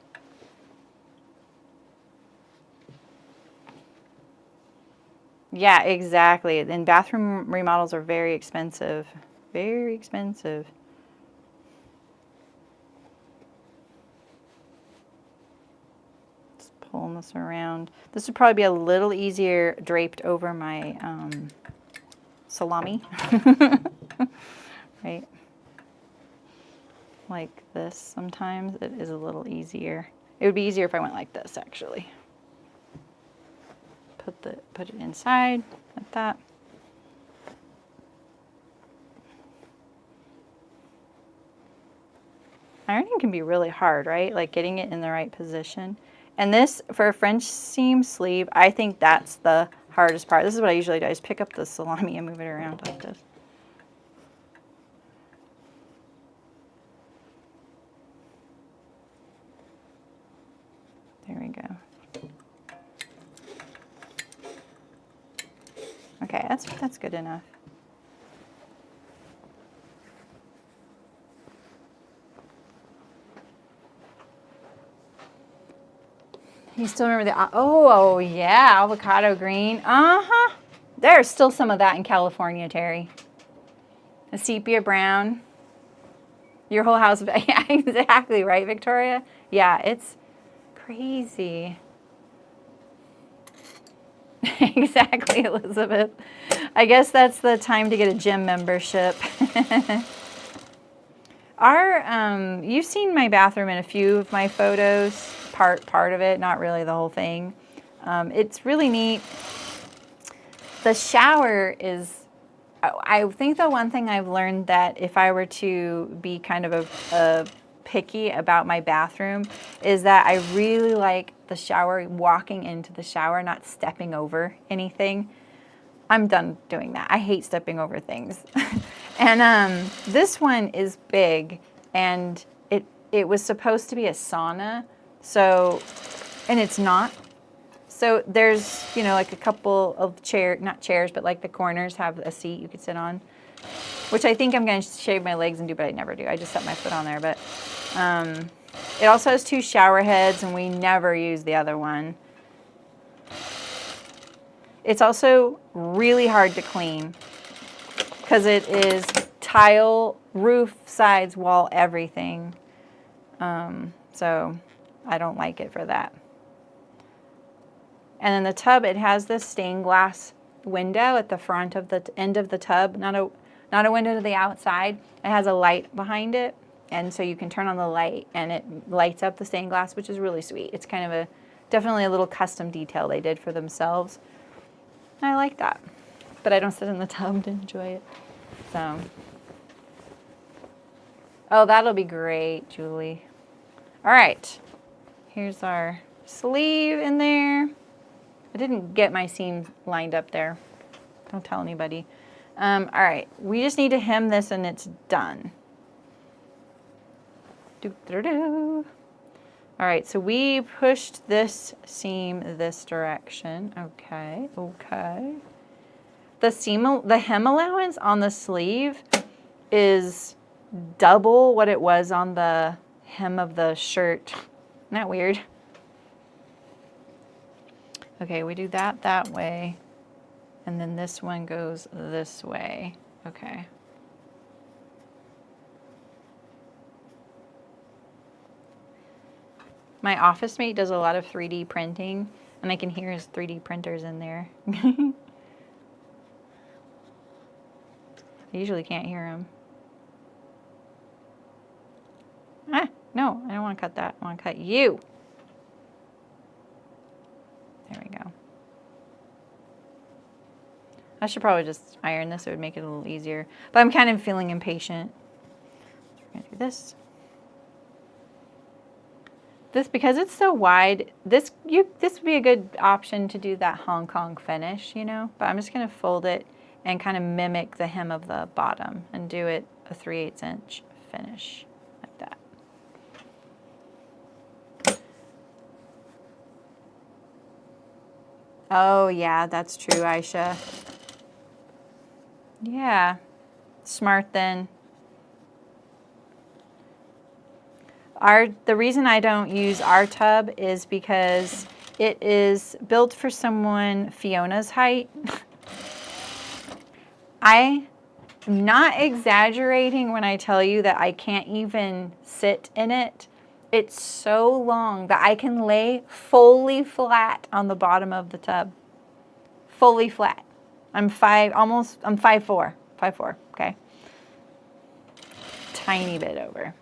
[SPEAKER 1] Yeah, exactly. And bathroom remodels are very expensive. Very expensive. Just pulling this around. This would probably be a little easier draped over my salami. Right? Like this sometimes. It is a little easier. It would be easier if I went like this, actually. Put it inside like that. Ironing can be really hard, right? Like getting it in the right position. And this, for a French seam sleeve, I think that's the hardest part. This is what I usually do. I just pick up the salami and move it around like this. There we go. Okay, that's good enough. You still remember the, oh yeah, avocado green. Uh-huh. There's still some of that in California, Terry. The sepia brown. Your whole house, yeah, exactly, right, Victoria? Yeah, it's crazy. Exactly, Elizabeth. I guess that's the time to get a gym membership. You've seen my bathroom in a few of my photos, part of it, not really the whole thing. It's really neat. The shower is, I think the one thing I've learned that if I were to be kind of a picky about my bathroom is that I really like the shower, walking into the shower, not stepping over anything. I'm done doing that. I hate stepping over things. And this one is big, and it was supposed to be a sauna, so, and it's not. So there's, you know, like a couple of not chairs, but like the corners have a seat you could sit on, which I think I'm going to shave my legs and do, but I never do. I just set my foot on there. But it also has 2 shower heads, and we never use the other one. It's also really hard to clean because it is tile, roof, sides, wall, everything. So I don't like it for that. And then the tub, it has this stained glass window at the front of the end of the tub, not a window to the outside. It has a light behind it, and so you can turn on the light and it lights up the stained glass, which is really sweet. It's kind of definitely a little custom detail they did for themselves. I like that, but I don't sit in the tub to enjoy it. So, oh, that'll be great, Julie. All right, here's our sleeve in there. I didn't get my seam lined up there. Don't tell anybody. All right, we just need to hem this and it's done. Doo-doo-doo. All right, so we pushed this seam this direction. Okay, okay. The hem allowance on the sleeve is double what it was on the hem of the shirt. Isn't that weird? Okay, we do that way, and then this one goes this way. Okay. My office mate does a lot of 3D printing, and I can hear his 3D printers in there. I usually can't hear him. Ah, no, I don't want to cut that. I want to cut you. There we go. I should probably just iron this. It would make it a little easier. But I'm kind of feeling impatient. So we're going to do this. This, because it's so wide, this would be a good option to do that Hong Kong finish, you know? But I'm just going to fold it and kind of mimic the hem of the bottom and do it a 3/8 inch finish like that. Oh, yeah, that's true, Aisha. Yeah, smart then. The reason I don't use our tub is because it is built for someone Fiona's height. I am not exaggerating when I tell you that I can't even sit in it. It's so long that I can lay fully flat on the bottom of the tub. Fully flat. I'm 5'4", okay? Tiny bit over.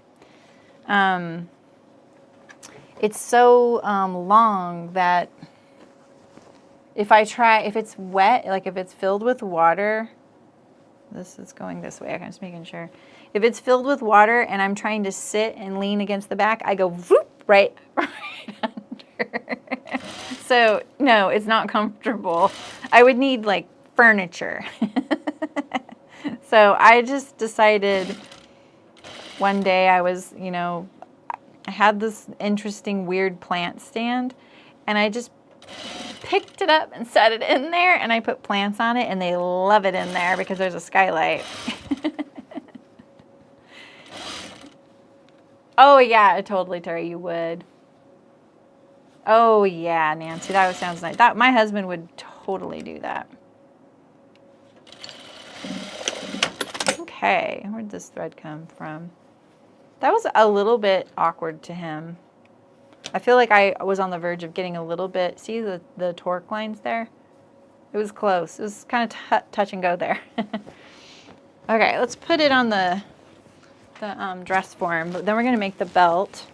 [SPEAKER 1] It's so long that if it's wet, like if it's filled with water, this is going this way, I'm just making sure. If it's filled with water and I'm trying to sit and lean against the back, I go whoop, right under. So, no, it's not comfortable. I would need like furniture. So I just decided one day I was, you know, I had this interesting weird plant stand and I just picked it up and set it in there and I put plants on it and they love it in there because there's a skylight. Oh yeah, totally, Terry, you would. Oh yeah, Nancy, that sounds nice. My husband would totally do that. Okay, where'd this thread come from? That was a little bit awkward to him. I feel like I was on the verge of getting a little bit, see the torque lines there? It was close. It was kind of touch and go there. Okay, let's put it on the dress form, but then we're gonna make the belt.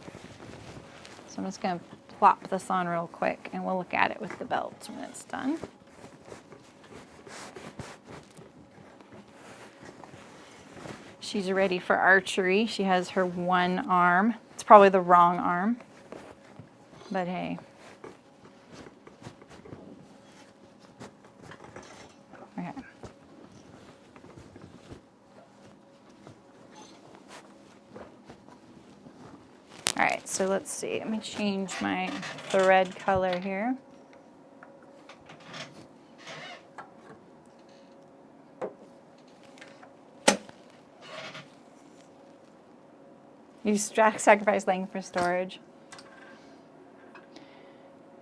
[SPEAKER 1] So I'm just gonna plop this on real quick and we'll look at it with the belt when it's done. She's ready for archery. She has her one arm. It's probably the wrong arm, but hey. Okay. All right, so let's see. Let me change my thread color here. You sacrifice length for storage.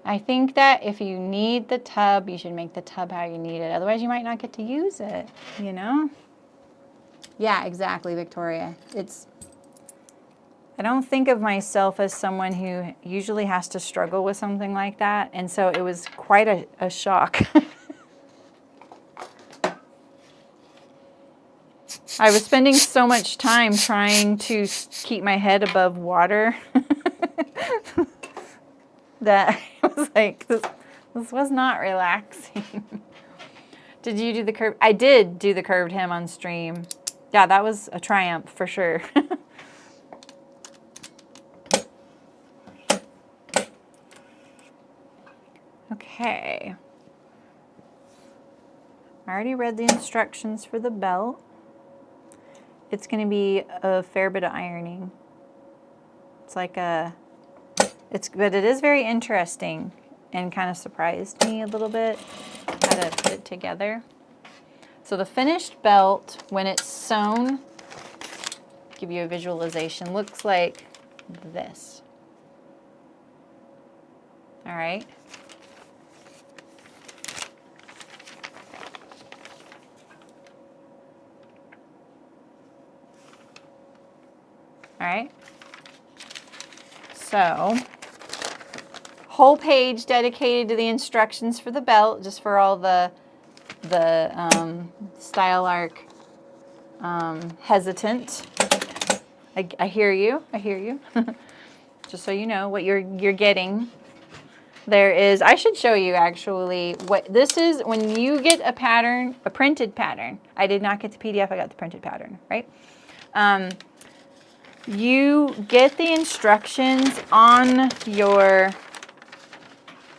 [SPEAKER 1] I think that if you need the tub, you should make the tub how you need it. Otherwise, you might not get to use it, you know? Yeah, exactly, Victoria. I don't think of myself as someone who usually has to struggle with something like that, and so it was quite a shock. I was spending so much time trying to keep my head above water that I was like, this was not relaxing. Did you do the curve? I did do the curved hem on stream. Yeah, that was a triumph for sure. Okay. I already read the instructions for the belt. It's going to be a fair bit of ironing. It's like but it is very interesting and kind of surprised me a little bit how to put it together. So the finished belt, when it's sewn, give you a visualization, looks like this. All right. All right. So, whole page dedicated to the instructions for the belt, just for all the style arc hesitant. I hear you. I hear you. Just so you know what you're getting. There is, I should show you actually what this is when you get a pattern, a printed pattern. I did not get the PDF, I got the printed pattern, right? You get the instructions on your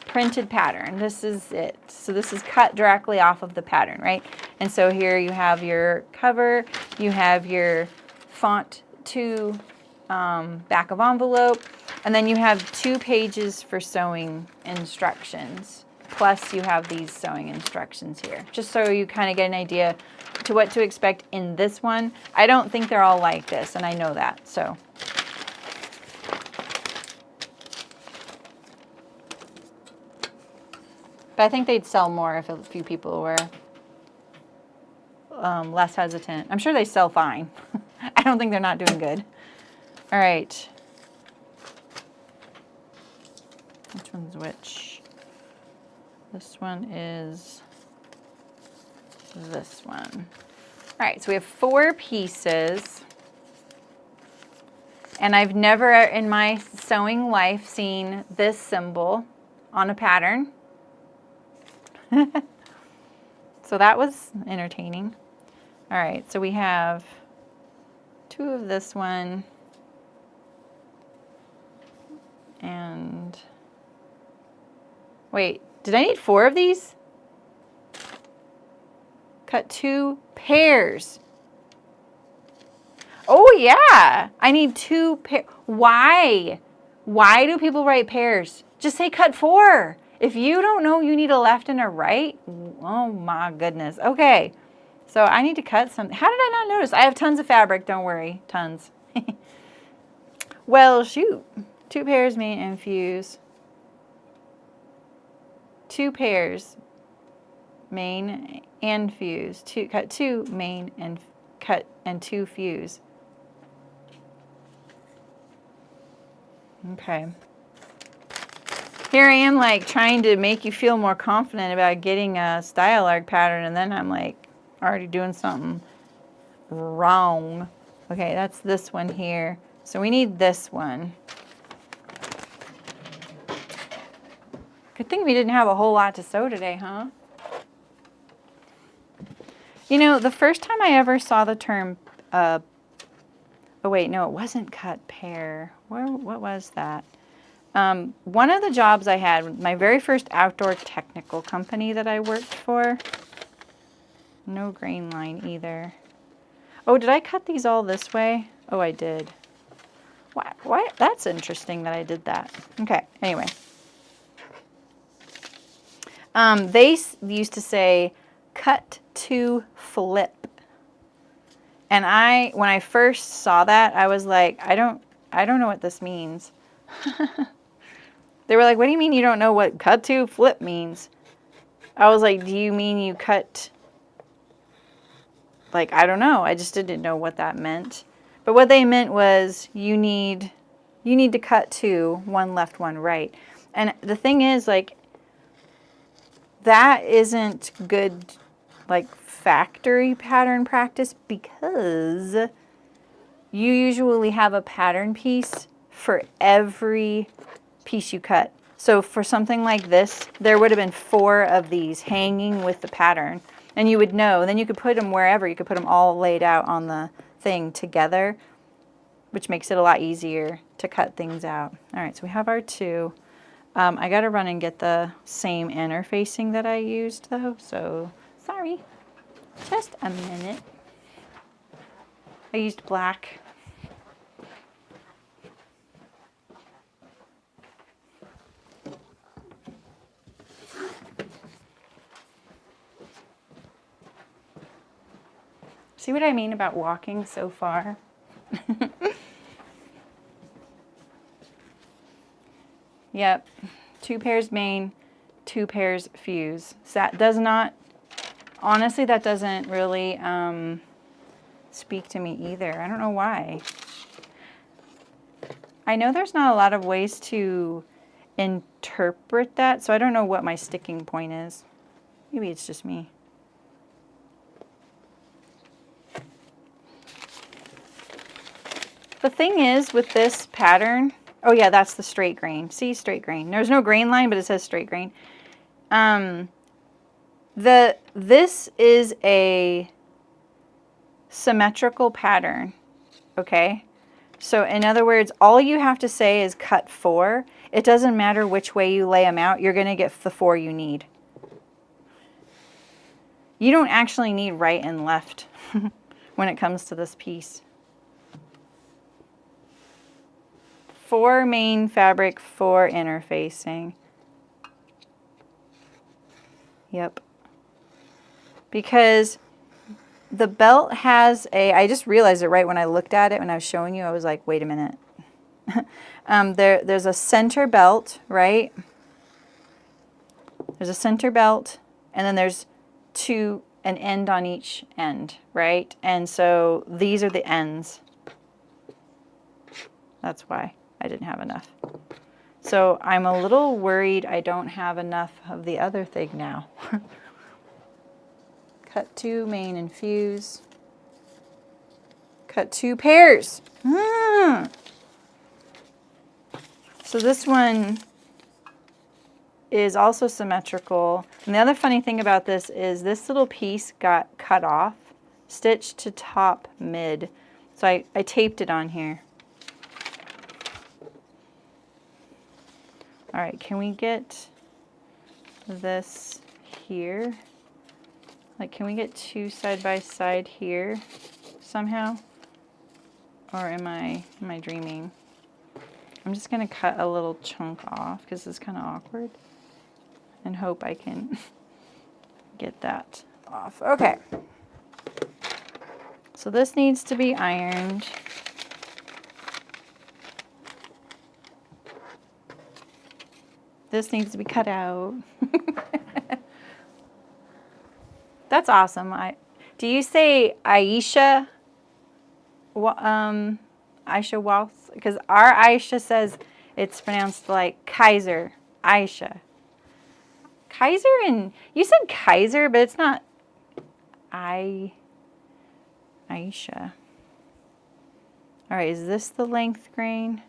[SPEAKER 1] printed pattern. This is it. So this is cut directly off of the pattern, right? And so here you have your cover, you have your font to back of envelope, and then you have 2 pages for sewing instructions. Plus you have these sewing instructions here, just so you kind of get an idea to what to expect in this one. I don't think they're all like this, and I know that, so. But I think they'd sell more if a few people were less hesitant. I'm sure they sell fine. I don't think they're not doing good. All right. Which one's which? This one is this one. All right, so we have 4 pieces. And I've never in my sewing life seen this symbol on a pattern. So that was entertaining. All right, so we have 2 of this one. And wait, did I need 4 of these? Cut 2 pairs. Oh yeah, I need 2 pairs. Why? Why do people write pairs? Just say cut 4. If you don't know you need a left and a right, oh my goodness. Okay, so I need to cut something. How did I not notice? I have tons of fabric, don't worry, tons. Well, shoot. 2 pairs, main and fuse. 2 pairs, main and fuse. Cut 2 main and cut and 2 fuse. Okay. Here I am like trying to make you feel more confident about getting a style arc pattern, and then I'm like already doing something wrong. Okay, that's this one here. So we need this one. Good thing we didn't have a whole lot to sew today, huh? You know, the first time I ever saw the term, oh wait, no, it wasn't cut pair. What was that? One of the jobs I had, my very first outdoor technical company that I worked for, no grain line either. Oh, did I cut these all this way? Oh, I did. Why? That's interesting that I did that. Okay, anyway. They used to say, cut to flip. And when I first saw that, I was like, I don't know what this means. They were like, what do you mean you don't know what cut to flip means? I was like, do you mean you cut, like, I don't know. I just didn't know what that meant. But what they meant was you need to cut 2, 1 left, 1 right. And the thing is, like, that isn't good like factory pattern practice because you usually have a pattern piece for every piece you cut. So for something like this, there would have been 4 of these hanging with the pattern. And you would know, then you could put them wherever. You could put them all laid out on the thing together, which makes it a lot easier to cut things out. All right, so we have our 2. I got to run and get the same interfacing that I used though, so sorry. Just a minute. I used black. See what I mean about walking so far? Yep, 2 pairs main, 2 pairs fuse. So that does not, honestly, that doesn't really speak to me either. I don't know why. I know there's not a lot of ways to interpret that, so I don't know what my sticking point is. Maybe it's just me. The thing is with this pattern, oh yeah, that's the straight grain. See, straight grain. There's no grain line, but it says straight grain. This is a symmetrical pattern, okay? So in other words, all you have to say is cut 4. It doesn't matter which way you lay them out. You're going to get the 4 you need. You don't actually need right and left when it comes to this piece. 4 main fabric, 4 interfacing. Yep. Because the belt has a, I just realized it right when I looked at it when I was showing you. I was like, wait a minute. There's a center belt, right? There's a center belt, and then there's an end on each end, right? And so these are the ends. That's why I didn't have enough. So I'm a little worried I don't have enough of the other thing now. Cut 2 main and fuse. Cut 2 pairs. So this one is also symmetrical. And the other funny thing about this is this little piece got cut off, stitched to top mid. So I taped it on here. All right, can we get this here? Like, can we get 2 side by side here somehow? Or am I dreaming? I'm just gonna cut a little chunk off because it's kind of awkward and hope I can get that off. Okay. So this needs to be ironed. This needs to be cut out. That's awesome. Do you say Aisha? Aisha Waltz? Because our Aisha says it's pronounced like Kaiser. Aisha. Kaiser and you said Kaiser, but it's not Aisha. All right, is this the length grain?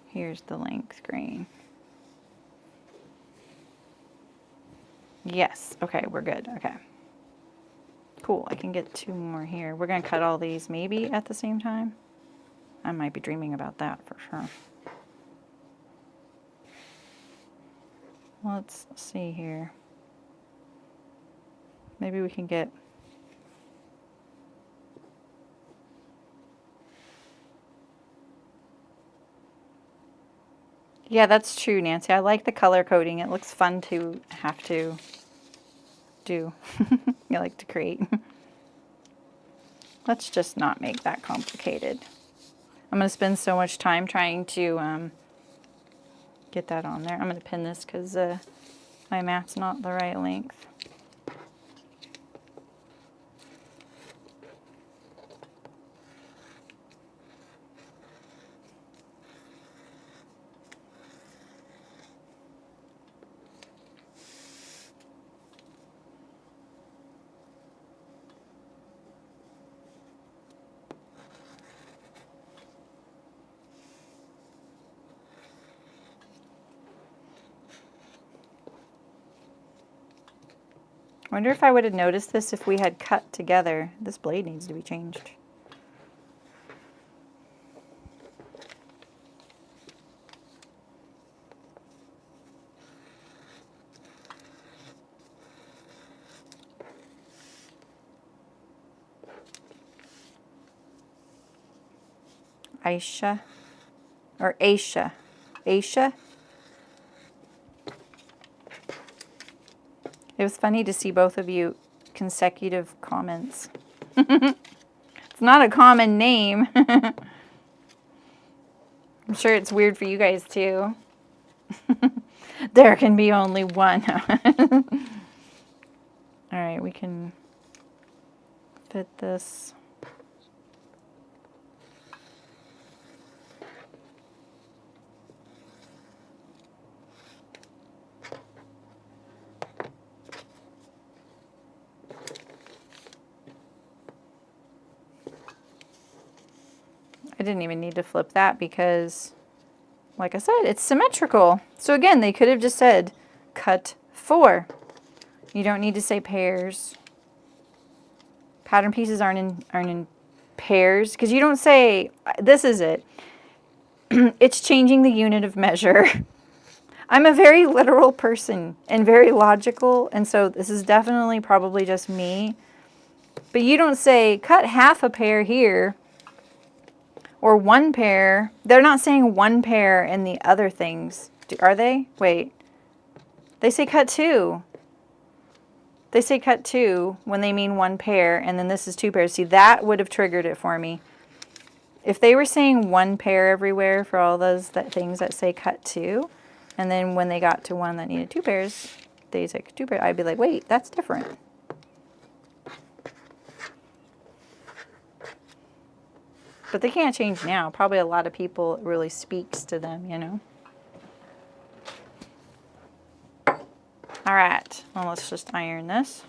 [SPEAKER 1] Here's the length grain. Yes, okay, we're good, okay. Cool, I can get 2 more here. We're gonna cut all these maybe at the same time. I might be dreaming about that for sure. Let's see here. Maybe we can get yeah, that's true, Nancy. I like the color coding. It looks fun to have to do. I like to create. Let's just not make that complicated. I'm going to spend so much time trying to get that on there. I'm going to pin this because my mat's not the right length. I wonder if I would have noticed this if we had cut together. This blade needs to be changed. Aisha or Aisha. Aisha. It was funny to see both of you consecutive comments. It's not a common name. I'm sure it's weird for you guys too. There can be only one. All right, we can fit this. I didn't even need to flip that because, like I said, it's symmetrical. So again, they could have just said cut 4. You don't need to say pairs. Pattern pieces aren't in pairs because you don't say, this is it. It's changing the unit of measure. I'm a very literal person and very logical, and so this is definitely probably just me. But you don't say cut half a pair here. Or 1 pair. They're not saying 1 pair in the other things. Are they? Wait. They say cut 2. They say cut 2 when they mean 1 pair, and then this is 2 pairs. See, that would have triggered it for me. If they were saying 1 pair everywhere for all those things that say cut 2, and then when they got to one that needed 2 pairs, they say 2 pairs, I'd be like, wait, that's different. But they can't change now. Probably a lot of people, it really speaks to them, you know. All right, well, let's just iron this.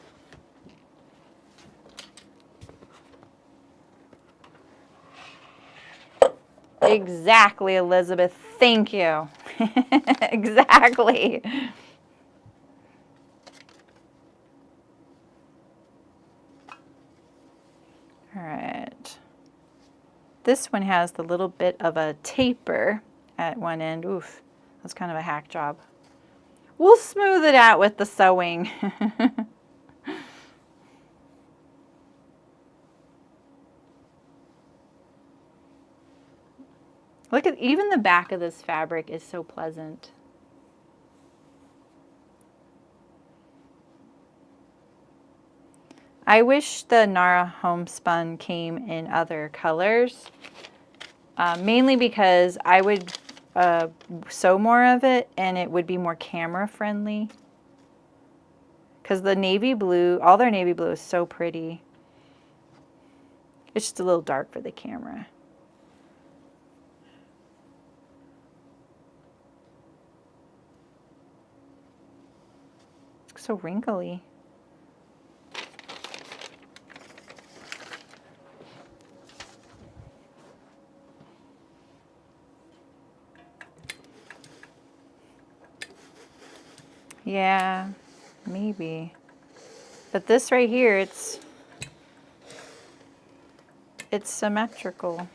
[SPEAKER 1] Exactly, Elizabeth. Thank you. Exactly. All right. This one has the little bit of a taper at one end. Oof, that's kind of a hack job. We'll smooth it out with the sewing. Look at, even the back of this fabric is so pleasant. I wish the Nara homespun came in other colors, mainly because I would sew more of it and it would be more camera friendly. Because the navy blue, all their navy blue is so pretty. It's just a little dark for the camera. It's so wrinkly. Yeah, maybe. But this right here, it's symmetrical.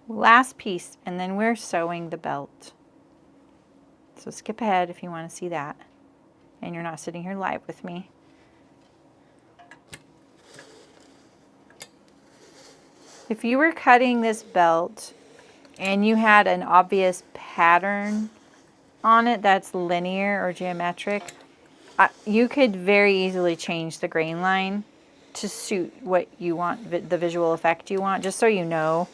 [SPEAKER 1] Last piece, and then we're sewing the belt. So skip ahead if you want to see that, and you're not sitting here live with me. If you were cutting this belt and you had an obvious pattern on it that's linear or geometric, you could very easily change the grain line to suit what you want, the visual effect you want, just so you know.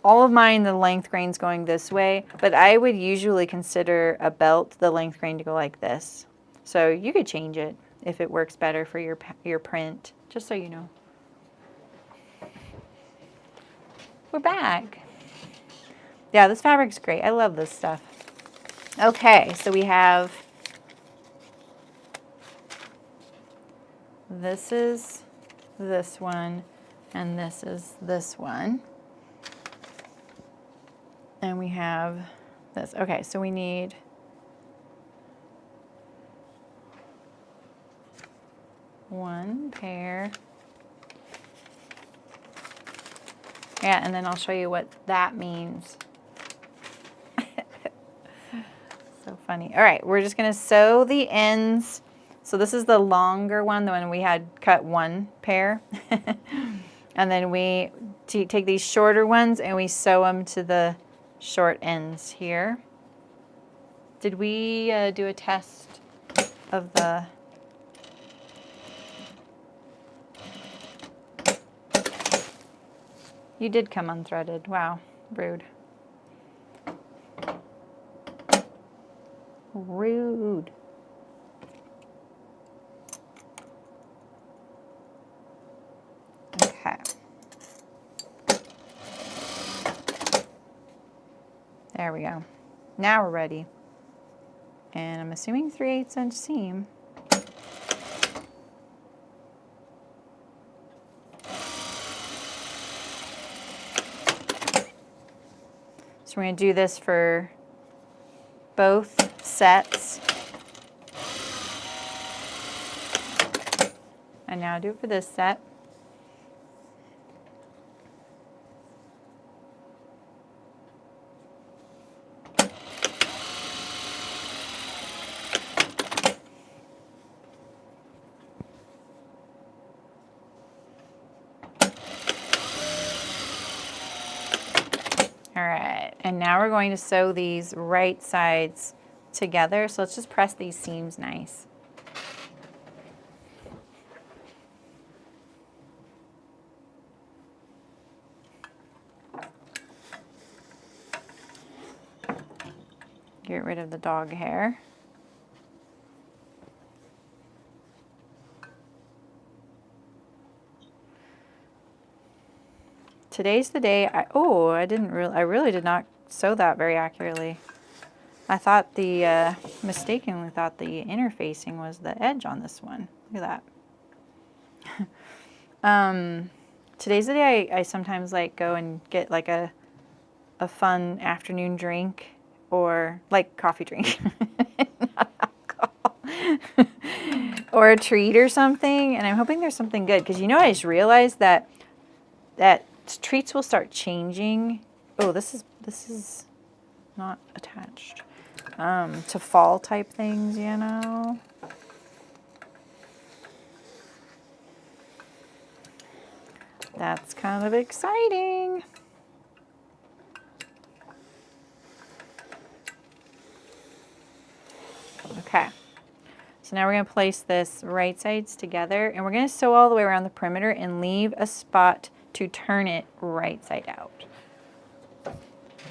[SPEAKER 1] All of mine, the length grain's going this way, but I would usually consider a belt, the length grain, to go like this. So you could change it if it works better for your print, just so you know. We're back. Yeah, this fabric's great. I love this stuff. Okay, so we have, this is this one, and this is this one. And we have this. Okay, so we need one pair. Yeah, and then I'll show you what that means. So funny. All right, we're just gonna sew the ends. So this is the longer one, the one we had cut one pair. And then we take these shorter ones and we sew them to the short ends here. Did we do a test of the... You did come unthreaded. Wow, rude. Rude. Okay. There we go. Now we're ready. And I'm assuming 3/8 inch seam. So we're going to do this for both sets. And now do it for this set. All right, and now we're going to sew these right sides together. So let's just press these seams nice. Get rid of the dog hair. Today's the day. I really did not sew that very accurately. I thought mistakenly thought the interfacing was the edge on this one. Look at that. Today's the day I sometimes like go and get like a fun afternoon drink, or like coffee drink, not alcohol, or a treat or something. And I'm hoping there's something good, because I just realized that treats will start changing. Oh, this is not attached to fall type things, That's kind of exciting. Okay, so now we're going to place this right sides together, and we're going to sew all the way around the perimeter and leave a spot to turn it right side out.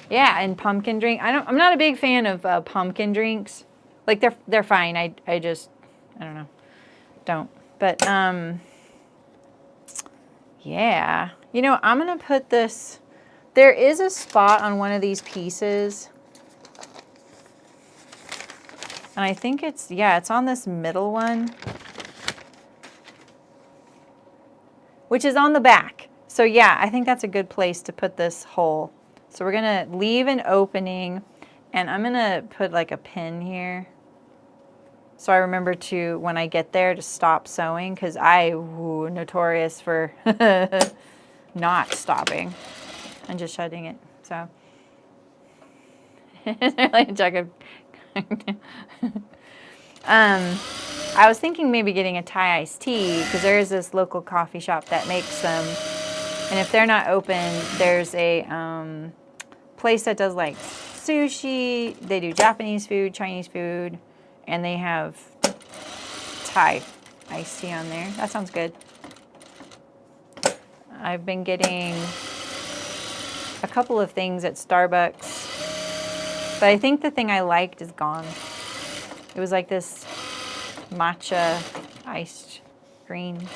[SPEAKER 1] Yeah, and pumpkin drink. I'm not a big fan of pumpkin drinks. Like they're fine. I don't know. Don't. But yeah. I'm gonna put this. There is a spot on one of these pieces, and I think it's on this middle one, which is on the back. So yeah, I think that's a good place to put this hole. So we're gonna leave an opening, and I'm gonna put like a pin here, so I remember to, when I get there, to stop sewing, because notorious for not stopping and just shutting it. So it's really a jug of I was thinking maybe getting a Thai iced tea, because there is this local coffee shop that makes them. And if they're not open, there's a place that does like sushi. They do Japanese food, Chinese food, and they have Thai iced tea on there. That sounds good. I've been getting a couple of things at Starbucks, but I think the thing I liked is gone. It was like this matcha iced green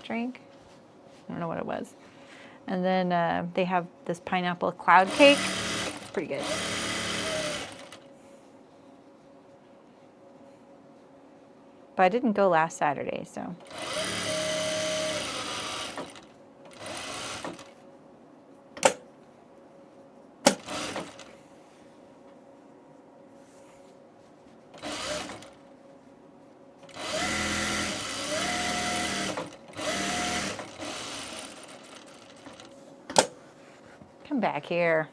[SPEAKER 1] drink. I don't know what it was. And then they have this pineapple cloud cake. It's pretty good. But I didn't go last Saturday, so. Come back here.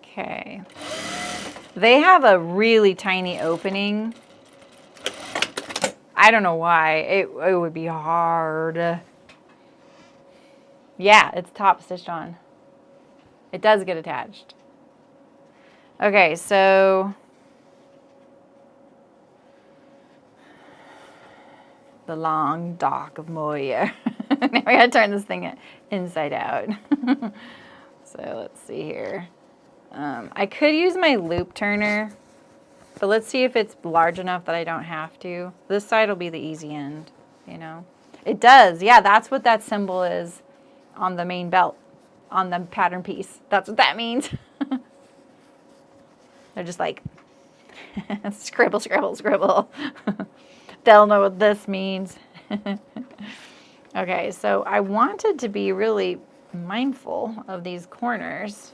[SPEAKER 1] Okay. They have a really tiny opening. I don't know why. It would be hard. Yeah, it's top stitched on. It does get attached. Okay, so the long dock of Moya. Now we gotta turn this thing inside out. So let's see here. I could use my loop turner, but let's see if it's large enough that I don't have to. This side will be the easy end, you know. It does, yeah, that's what that symbol is on the main belt, on the pattern piece. That's what that means. They're just like, scribble, scribble, scribble. They'll know what this means. Okay, so I wanted to be really mindful of these corners.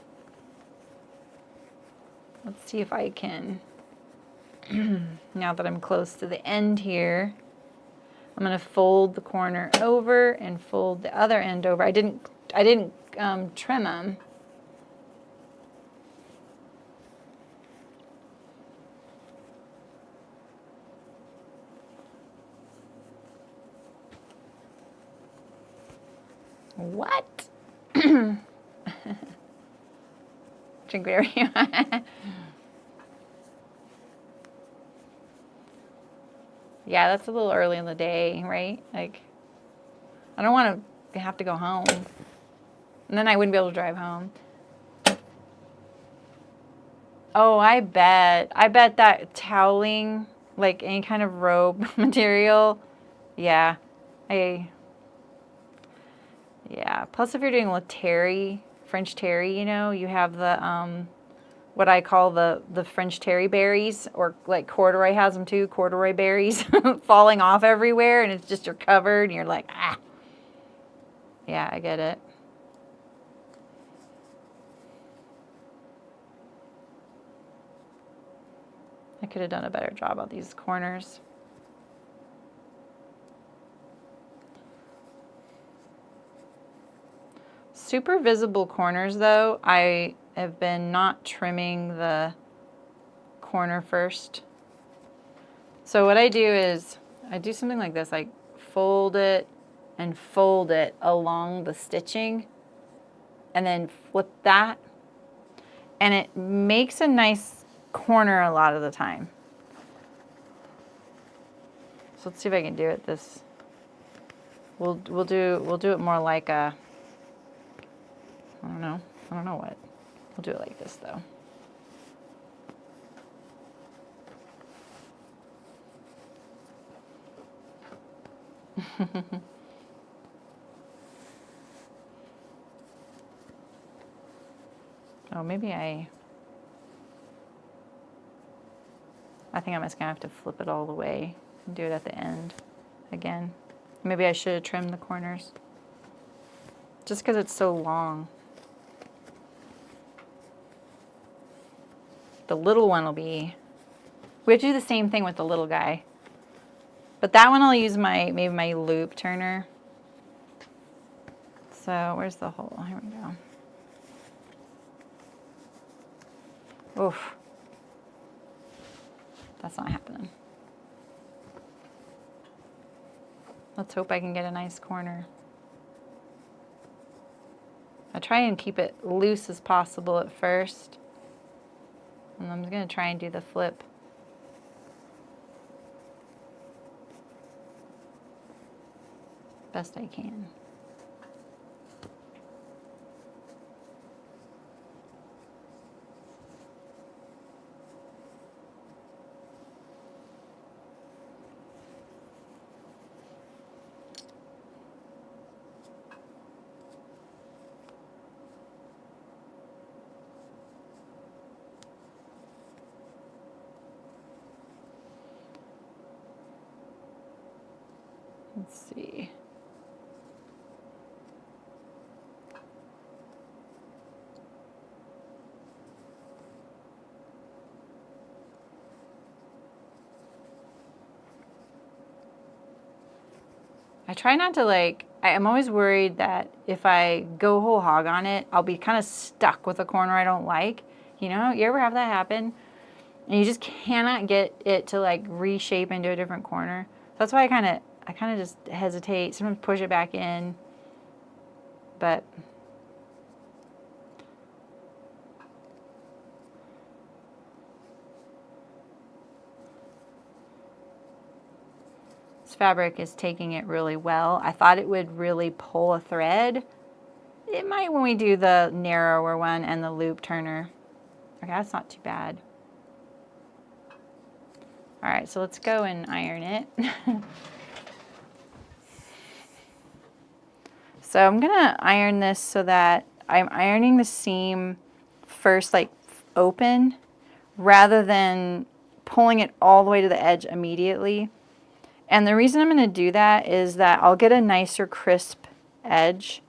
[SPEAKER 1] Let's see if I can, now that I'm close to the end here, I'm going to fold the corner over and fold the other end over. I didn't trim them. What? Drink whatever you want. Yeah, that's a little early in the day, right? Like, I don't want to have to go home. And then I wouldn't be able to drive home. Oh, I bet. I bet that toweling, like any kind of robe material, yeah. Yeah. Plus, if you're doing with terry, French terry, you know, you have the, what I call the French terry berries, or like corduroy has them too, corduroy berries falling off everywhere, and it's just you're covered, and you're like, ah. Yeah, I get it. I could have done a better job on these corners. Super visible corners though, I have been not trimming the corner first. So what I do is, I do something like this, I fold it and fold it along the stitching, and then flip that, and it makes a nice corner a lot of the time. So let's see if I can do it this. We'll do it more like a, I don't know what. We'll do it like this though. Oh, maybe I think I'm just gonna have to flip it all the way and do it at the end again. Maybe I should have trimmed the corners, just because it's so long. The little one will be, we have to do the same thing with the little guy. But that one I'll use maybe my loop turner. So where's the hole? Here we go. Oof. That's not happening. Let's hope I can get a nice corner. I try and keep it loose as possible at first. And I'm going to try and do the flip. best I can. Let's see. I try not to I'm always worried that if I go whole hog on it, I'll be kind of stuck with a corner I don't like. You know, you ever have that happen? And you just cannot get it to reshape into a different corner. That's why I kind of just hesitate, sometimes push it back in, but this fabric is taking it really well. I thought it would really pull a thread. It might when we do the narrower one and the loop turner. Okay, that's not too bad. All right, so let's go and iron it. So I'm gonna iron this so that I'm ironing the seam first open rather than pulling it all the way to the edge immediately. And the reason I'm gonna do that is that I'll get a nicer crisp edge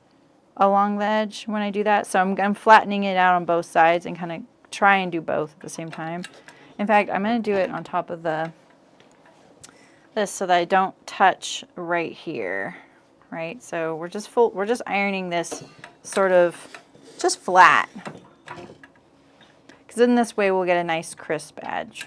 [SPEAKER 1] along the edge when I do that. So I'm flattening it out on both sides and kind of try and do both at the same time. In fact, I'm going to do it on top of this so that I don't touch right here, right? So we're just ironing this sort of just flat, because in this way we'll get a nice crisp edge.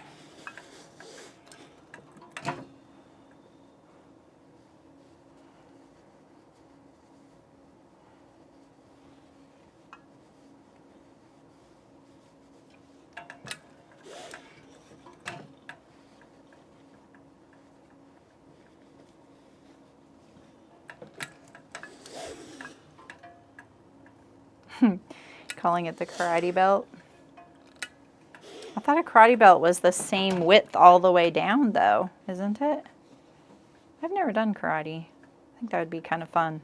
[SPEAKER 1] Calling it the karate belt. I thought a karate belt was the same width all the way down though, isn't it? I've never done karate. I think that would be kind of fun.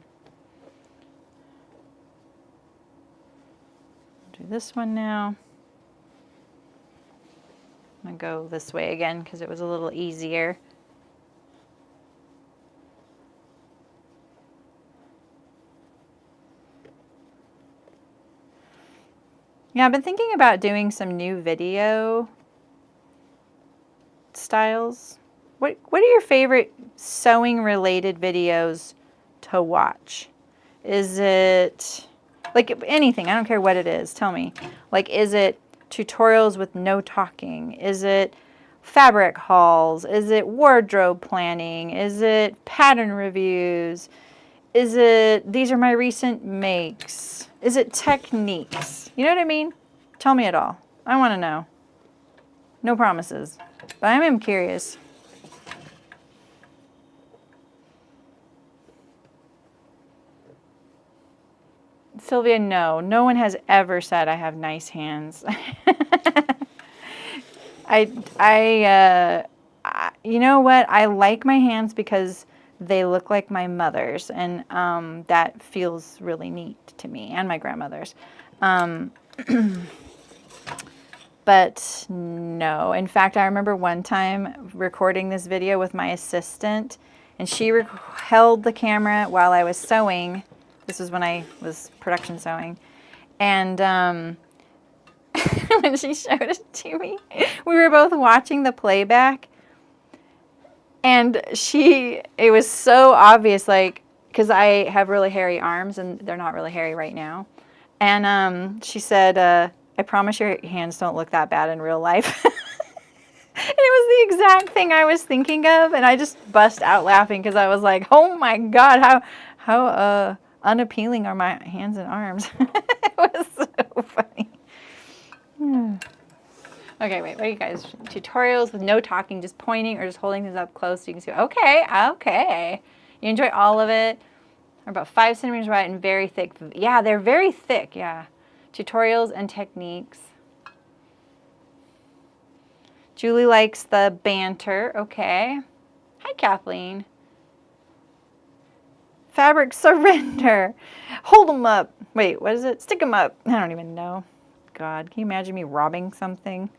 [SPEAKER 1] Do this one now. I'm gonna go this way again because it was a little easier. Yeah, I've been thinking about doing some new video styles. What are your favorite sewing related videos to watch? Is it anything? I don't care what it is. Tell me. Is it tutorials with no talking? Is it fabric hauls? Is it wardrobe planning? Is it pattern reviews? Is it these are my recent makes? Is it techniques? You know what I mean? Tell me it all. I want to know. No promises, but I am curious. Sylvia, no one has ever said I have nice hands. You know what? I like my hands because they look like my mother's, and that feels really neat to me, and my grandmother's. But no. In fact, I remember one time recording this video with my assistant, and she held the camera while I was sewing. This was when I was production sewing. And when she showed it to me, we were both watching the playback. And it was so obvious, because I have really hairy arms, and they're not really hairy right now. And she said, I promise your hands don't look that bad in real life. And it was the exact thing I was thinking of, and I just bust out laughing because I was like, oh my God, how unappealing are my hands and arms. It was so funny. Okay, wait, what are you guys? Tutorials with no talking, just pointing or just holding things up close so you can see. Okay. You enjoy all of it. They're about 5 centimeters wide and very thick. Yeah, they're very thick, yeah. Tutorials and techniques. Julie likes the banter. Okay. Hi, Kathleen. Fabric surrender. Hold them up. Wait, what is it? Stick them up. I don't even know. God, can you imagine me robbing something?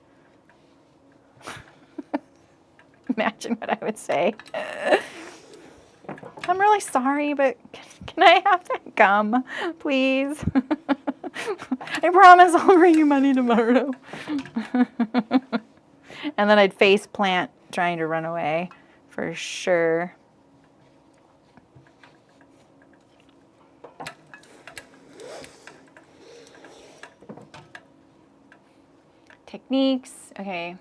[SPEAKER 1] Imagine what I would say. I'm really sorry, but can I have that gum, please? I promise I'll bring you money tomorrow. And then I'd face plant trying to run away for sure. Techniques. Okay.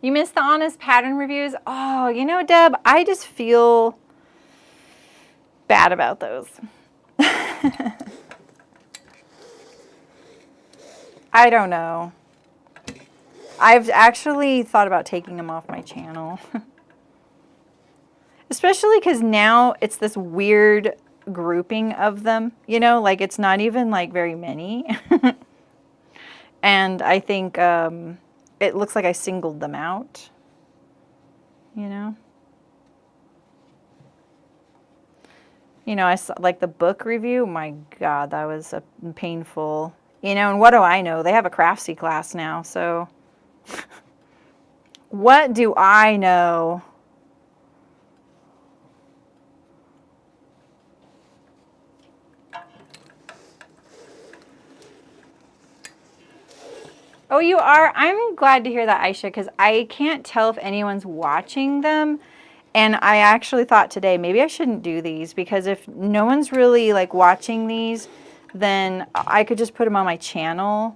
[SPEAKER 1] You missed the honest pattern reviews. Oh, you know, Deb, I just feel bad about those. I don't know. I've actually thought about taking them off my channel. Especially because now it's this weird grouping of them. You know, like it's not even like very many. And I think it looks like I singled them out. You know? You know, I saw like the book review. My God, that was a painful. You know, and what do I know? They have a craftsy class now, so what do I know? Oh, you are? I'm glad to hear that, Aisha, because I can't tell if anyone's watching them. And I actually thought today, maybe I shouldn't do these, because if no one's really like watching these, then I could just put them on my channel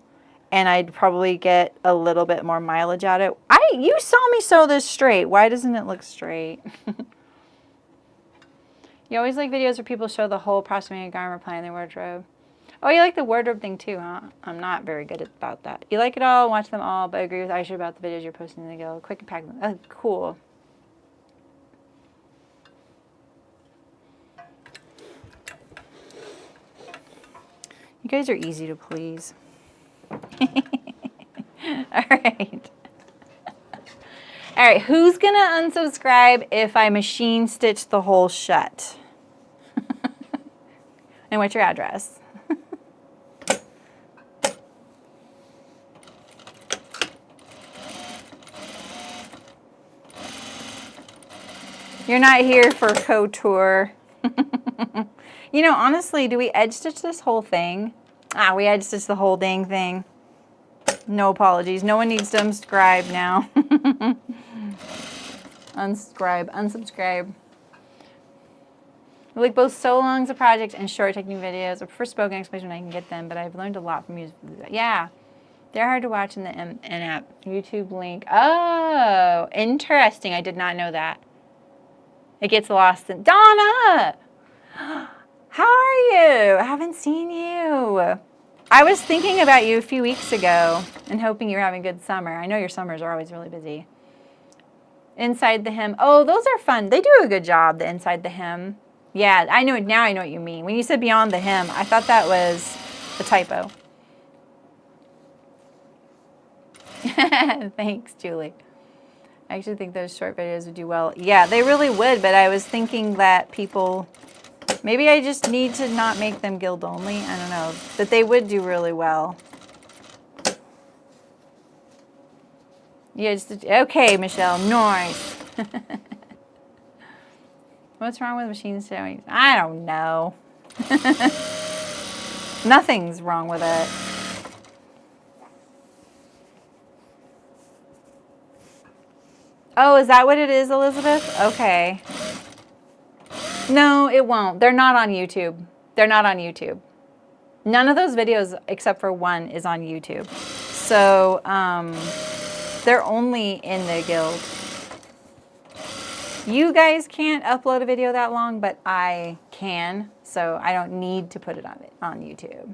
[SPEAKER 1] and I'd probably get a little bit more mileage out of it. You saw me sew this straight. Why doesn't it look straight? You always like videos where people show the whole approximated garment plan in their wardrobe. Oh, you like the wardrobe thing too, huh? I'm not very good about that. You like it all, watch them all, but I agree with Aisha about the videos you're posting in the guild. Quick and pack them. Oh, cool. You guys are easy to please. All right. All right, who's gonna unsubscribe if I machine stitch the hole shut? And what's your address? You're not here for couture. You know, honestly, do we edge stitch this whole thing? Ah, we edge stitch the whole dang thing. No apologies. No one needs to unsubscribe now. Unsubscribe. I like both so longs of projects and short technique videos. I prefer spoken explanation when I can get them, but I've learned a lot from you. Yeah, they're hard to watch in the in-app. YouTube link. Oh, interesting. I did not know that. It gets lost in... Donna! How are you? I haven't seen you. I was thinking about you a few weeks ago and hoping you were having a good summer. I know your summers are always really busy. Inside the hem. Oh, those are fun. They do a good job, the inside the hem. Yeah, I know. Now I know what you mean. When you said beyond the hem, I thought that was a typo. Thanks, Julie. I actually think those short videos would do well. Yeah, they really would, but I was thinking that people... Maybe I just need to not make them guild only. I don't know. But they would do really well. Yeah, just... Okay, Michelle. Nice. What's wrong with machine sewing? I don't know. Nothing's wrong with it. Oh, is that what it is, Elizabeth? Okay. No, it won't. They're not on YouTube. They're not on YouTube. None of those videos, except for one, is on YouTube. So, they're only in the guild. You guys can't upload a video that long, but I can. So, I don't need to put it on YouTube.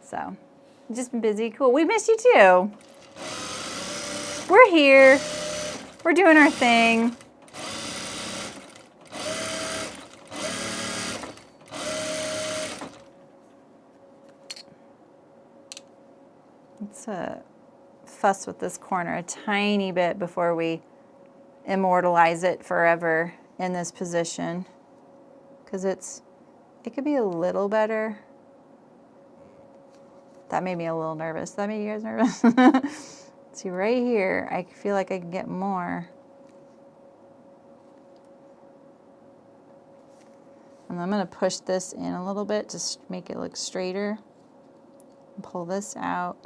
[SPEAKER 1] So, just been busy. Cool. We missed you too. We're here. We're doing our thing. let's fuss with this corner a tiny bit before we immortalize it forever in this position, because it could be a little better. That made me a little nervous. That made you guys nervous? See, right here, I feel like I can get more. And I'm going to push this in a little bit to make it look straighter. And pull this out.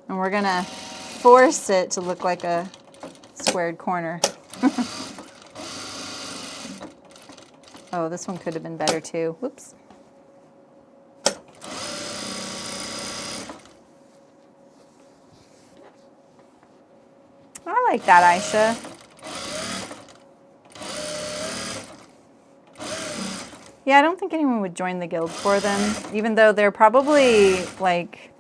[SPEAKER 1] And we're going to force it to look like a squared corner. Oh, this one could have been better too. Whoops. I like that, Aisha. Yeah, I don't think anyone would join the guild for them, even though they're probably like,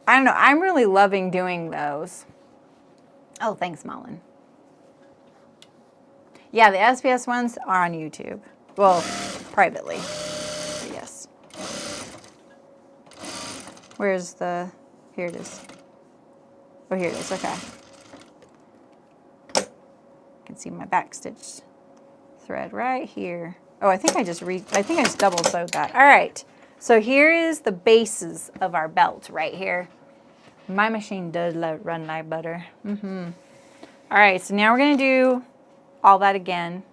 [SPEAKER 1] I don't know, I'm really loving doing those. Oh, thanks, Mullen. Yeah, the SPS ones are on YouTube. Well, privately, yes. Where's the, here it is. Oh, here it is, okay. You can see my backstitch thread right here. Oh, I think I just double sewed that. All right, so here is the bases of our belt right here. My machine does run like butter. All right, so now we're gonna do all that again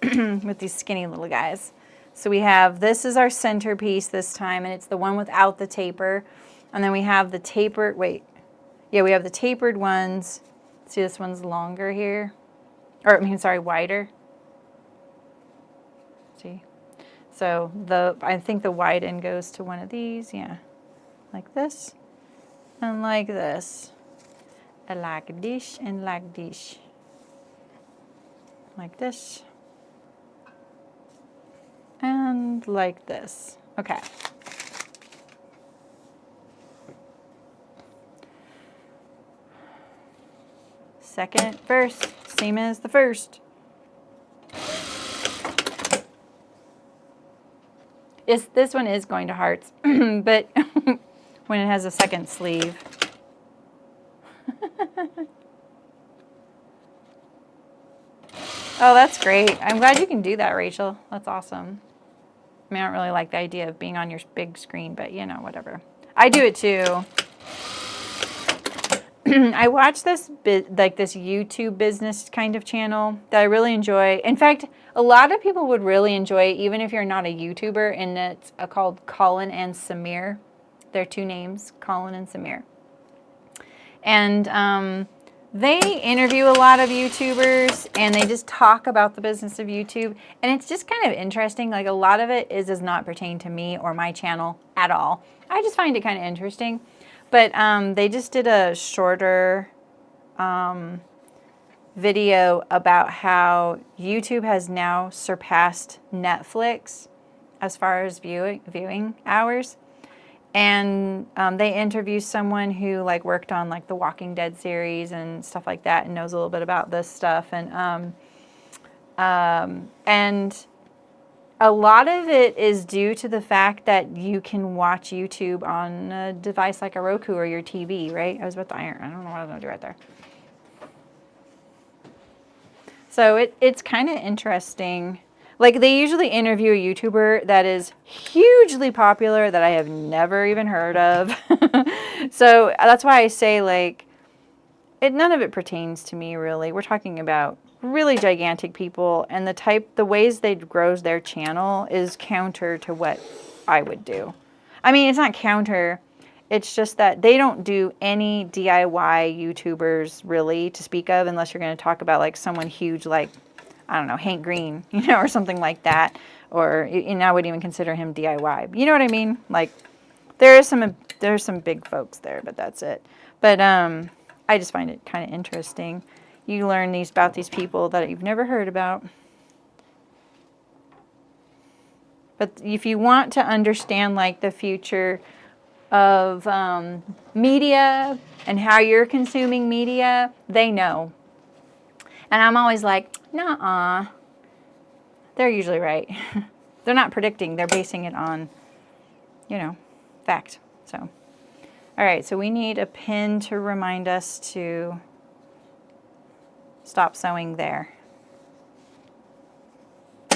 [SPEAKER 1] with these skinny little guys. So we have, this is our centerpiece this time, and it's the one without the taper. And then we have the tapered, we have the tapered ones. See, this one's longer here. Or, I mean, sorry, wider. See? So I think the wide end goes to one of these, yeah. Like this, and like this. And like this, and like this. Like this. And like this. Okay. Second, first, same as the first. This one is going to hearts, but when it has a second sleeve. Oh, that's great. I'm glad you can do that, Rachel. That's awesome. I mean, I don't really like the idea of being on your big screen, but you know, whatever. I do it too. I watch this this YouTube business kind of channel that I really enjoy. In fact, a lot of people would really enjoy it, even if you're not a YouTuber, and it's called Colin and Samir. They're two names, Colin and Samir. And they interview a lot of YouTubers, and they just talk about the business of YouTube. And it's just kind of interesting. Like, a lot of it does not pertain to me or my channel at all. I just find it kind of interesting. But they just did a shorter video about how YouTube has now surpassed Netflix as far as viewing hours. And they interview someone who like worked on like the Walking Dead series and stuff like that, and knows a little bit about this stuff. And a lot of it is due to the fact that you can watch YouTube on a device like a Roku or your TV, right? I was about to iron. I don't know what I was going to do right there. So it's kind of interesting. Like, they usually interview a YouTuber that is hugely popular that I have never even heard of. So that's why I say, like, none of it pertains to me, really. We're talking about really gigantic people, and the ways they grow their channel is counter to what I would do. I mean, it's not counter. It's just that they don't do any DIY YouTubers, really, to speak of, unless you're going to talk about, like, someone huge like, I don't know, Hank Green, you know, or something like that. Or, you know, I wouldn't even consider him DIY. You know what I mean? Like, there's some big folks there, but that's it. But I just find it kind of interesting. You learn about these people that you've never heard about. But if you want to understand, like, the future of media and how you're consuming media, they know. And I'm always like, nuh-uh. They're usually right. They're not predicting. They're basing it on, you know, fact. So, all right, so we need a pin to remind us to stop sewing there.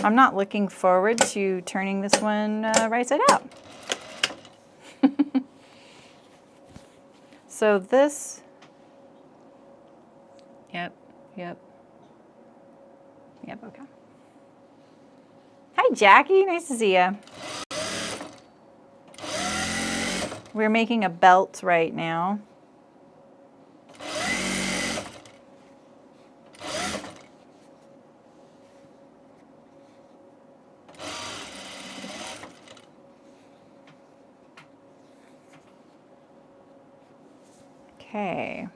[SPEAKER 1] I'm not looking forward to turning this one right side out. So this, yep, okay. Hi, Jackie, nice to see you. We're making a belt right now. Okay.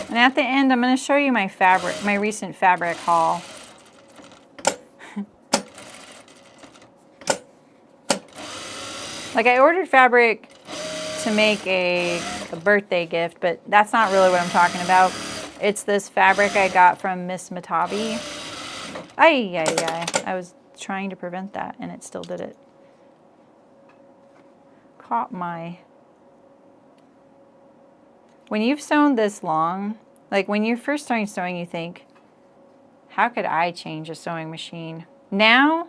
[SPEAKER 1] And at the end, I'm going to show you my fabric, my recent fabric haul. Like, I ordered fabric to make a birthday gift, but that's not really what I'm talking about. It's this fabric I got from Miss Matabi. I was trying to prevent that, and it still did it. Caught my... When you've sewn this long, like when you're first starting sewing, you think, how could I change a sewing machine? Now,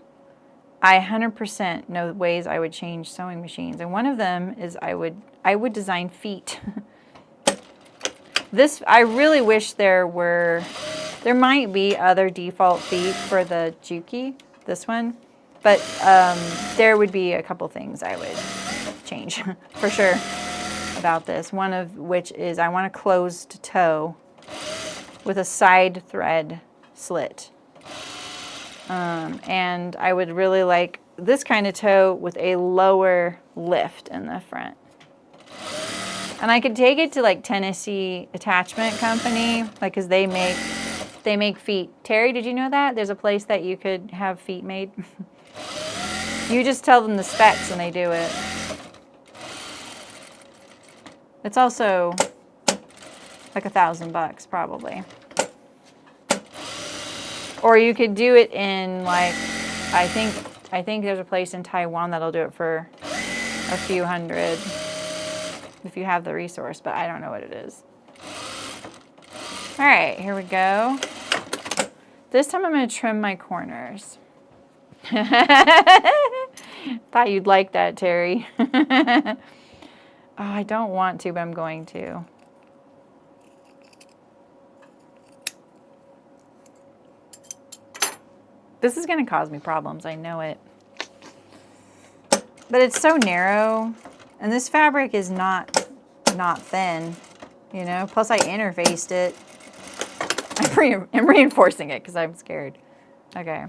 [SPEAKER 1] I 100% know ways I would change sewing machines, and one of them is I would design feet. This, I really wish there might be other default feet for the Juki, this one, but there would be a couple things I would change for sure about this. One of which is I want a closed toe with a side thread slit. And I would really like this kind of toe with a lower lift in the front. And I could take it to like Tennessee Attachment Company, like, cause they make feet. Terry, did you know that? There's a place that you could have feet made. You just tell them the specs and they do it. It's also like $1,000 probably. Or you could do it in like, I think there's a place in Taiwan that'll do it for a few hundred if you have the resource, but I don't know what it is. All right, here we go. This time I'm going to trim my corners. Thought you'd like that, Terry. Oh, I don't want to, but I'm going to. This is going to cause me problems, I know it. But it's so narrow, and this fabric is not thin, you know? Plus I interfaced it. I'm reinforcing it because I'm scared. Okay.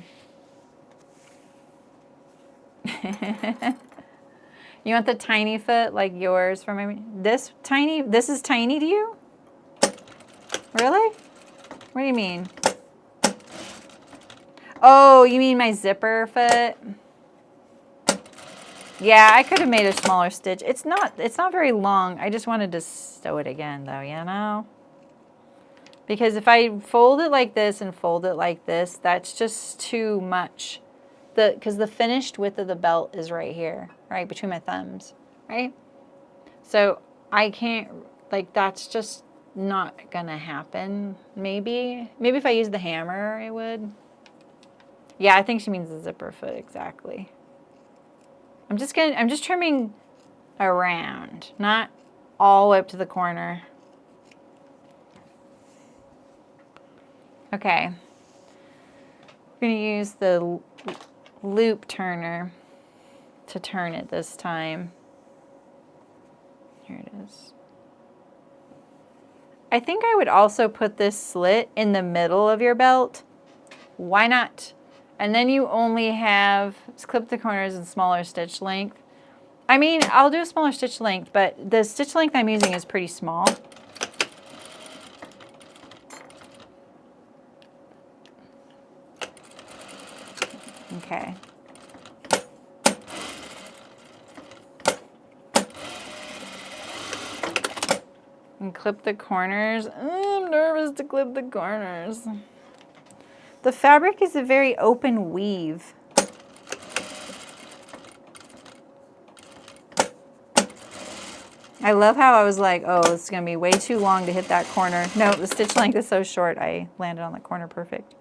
[SPEAKER 1] You want the tiny foot like yours for my... This is tiny to you? Really? What do you mean? Oh, you mean my zipper foot? Yeah, I could have made a smaller stitch. It's not very long. I just wanted to sew it again though, you know? Because if I fold it like this and fold it like this, that's just too much. Because the finished width of the belt is right here, right between my thumbs, right? So I can't, like, that's just not gonna happen. Maybe if I use the hammer, it would. Yeah, I think she means the zipper foot, exactly. I'm just trimming around, not all the way up to the corner. Okay. We're gonna use the loop turner to turn it this time. Here it is. I think I would also put this slit in the middle of your belt. Why not? And then you only have, clip the corners and smaller stitch length. I mean, I'll do a smaller stitch length, but the stitch length I'm using is pretty small. Okay. And clip the corners. I'm nervous to clip the corners. The fabric is a very open weave. I love how I was like, oh, it's going to be way too long to hit that corner. No, the stitch length is so short, I landed on the corner perfect.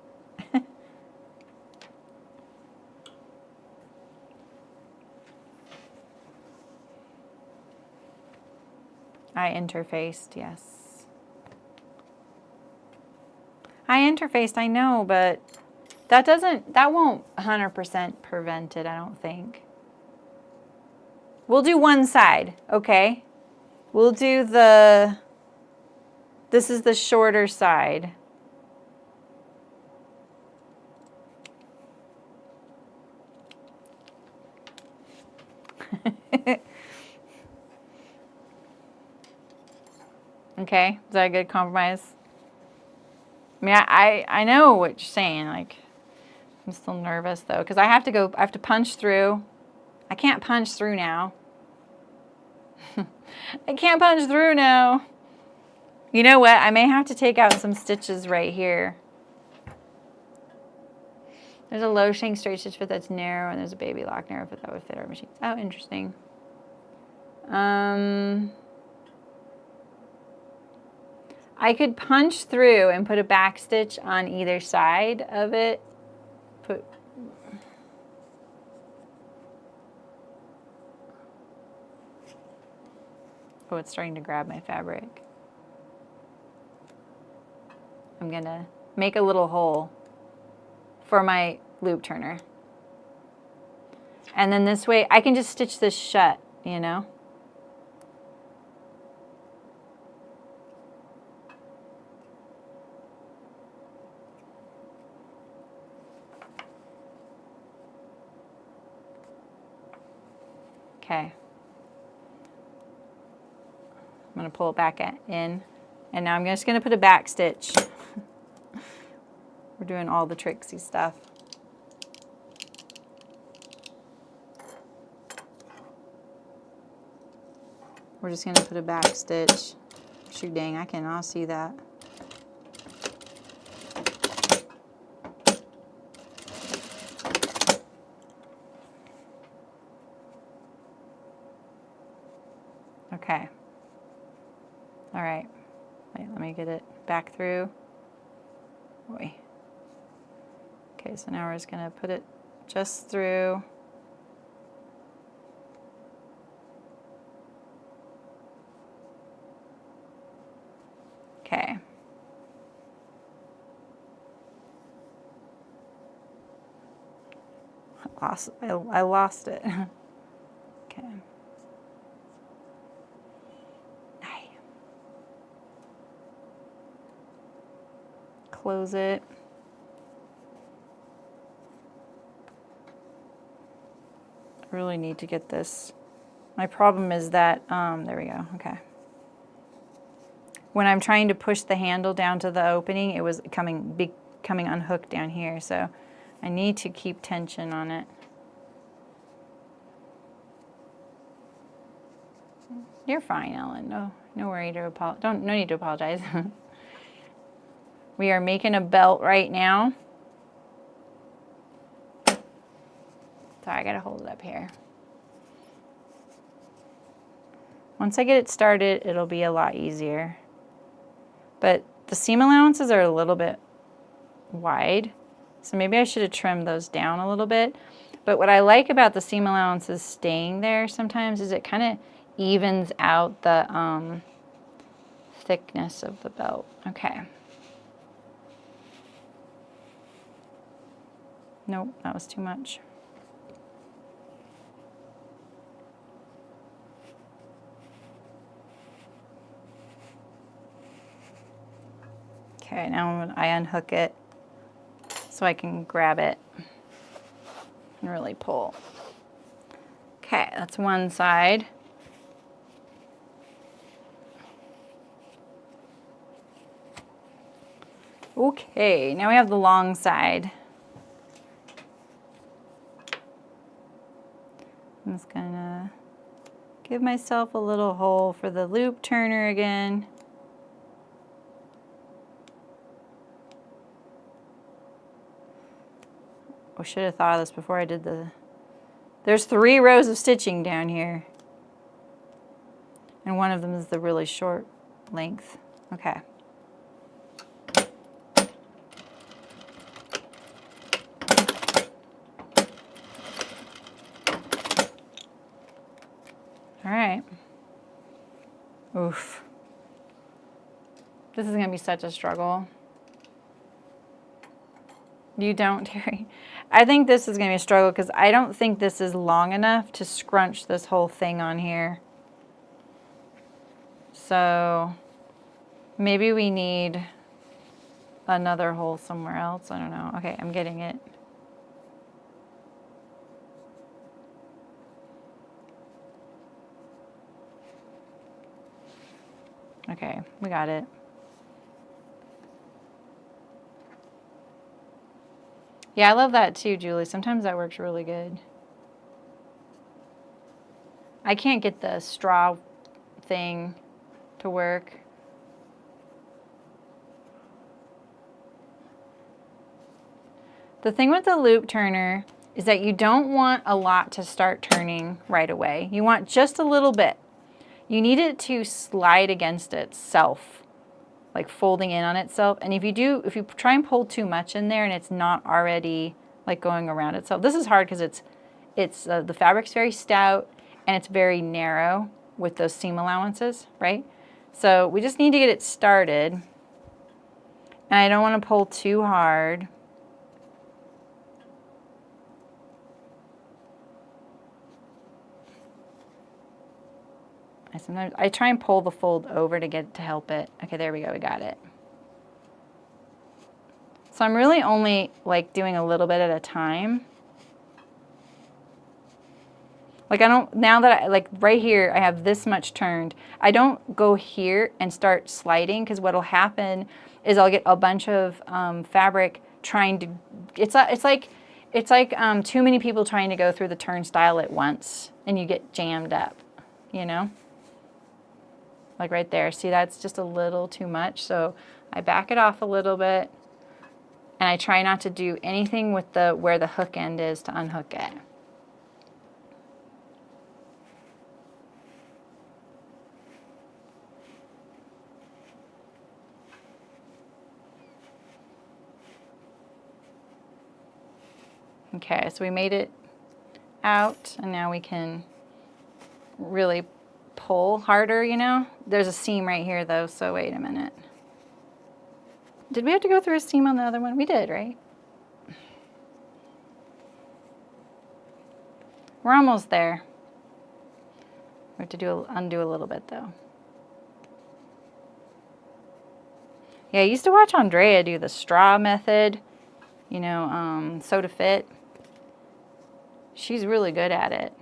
[SPEAKER 1] I interfaced, yes. I interfaced, I know, but that won't 100% prevent it, I don't think. We'll do one side, okay? We'll do this is the shorter side. Okay, is that a good compromise? I mean, I know what you're saying, like, I'm still nervous though, because I have to punch through. I can't punch through now. I can't punch through now. You know what? I may have to take out some stitches right here. There's a low shank straight stitch fit that's narrow, and there's a baby lock narrow fit that would fit our machines. Oh, interesting. I could punch through and put a back stitch on either side of it. Oh, it's starting to grab my fabric. I'm gonna make a little hole for my loop turner. And then this way, I can just stitch this shut, you know? Okay. I'm going to pull it back in, and now I'm just going to put a back stitch. We're doing all the tricksy stuff. We're just going to put a back stitch. Shoot dang, I cannot see that. Okay. All right. Wait, let me get it back through. Boy. Okay, so now we're just going to put it just through. Okay. I lost it. Okay. Close it. I really need to get this. My problem is that, there we go, okay. When I'm trying to push the handle down to the opening, it was becoming unhooked down here, so I need to keep tension on it. You're fine, Ellen. No worry to no need to apologize. We are making a belt right now. So I gotta hold it up here. Once I get it started, it'll be a lot easier. But the seam allowances are a little bit wide, so maybe I should have trimmed those down a little bit. But what I like about the seam allowances staying there sometimes is it kind of evens out the thickness of the belt. Okay. Nope, that was too much. Okay, now I unhook it so I can grab it and really pull. Okay, that's one side. Okay, now we have the long side. I'm just gonna give myself a little hole for the loop turner again. I should have thought of this before I did there's 3 rows of stitching down here. And one of them is the really short length. Okay. All right. Oof. This is going to be such a struggle. You don't, Terry? I think this is going to be a struggle because I don't think this is long enough to scrunch this whole thing on here. So maybe we need another hole somewhere else. I don't know. Okay, I'm getting it. Okay, we got it. Yeah, I love that too, Julie. Sometimes that works really good. I can't get the straw thing to work. The thing with the loop turner is that you don't want a lot to start turning right away. You want just a little bit. You need it to slide against itself, like folding in on itself. And if you try and pull too much in there and it's not already like going around itself, this is hard because the fabric's very stout and it's very narrow with those seam allowances, right? So we just need to get it started. And I don't want to pull too hard. Sometimes I try and pull the fold over to help it. Okay, there we go, we got it. So I'm really only like doing a little bit at a time. Like now that like right here, I have this much turned. I don't go here and start sliding because what'll happen is I'll get a bunch of fabric trying to, it's like too many people trying to go through the turnstile at once and you get jammed up, you know? Like right there, see that's just a little too much. So I back it off a little bit and I try not to do anything with where the hook end is to unhook it. Okay, so we made it out and now we can really pull harder, you know? There's a seam right here though, so wait a minute. Did we have to go through a seam on the other one? We did, right? We're almost there. We have to undo a little bit though. Yeah, I used to watch Andrea do the straw method, you know, sew to fit. She's really good at it.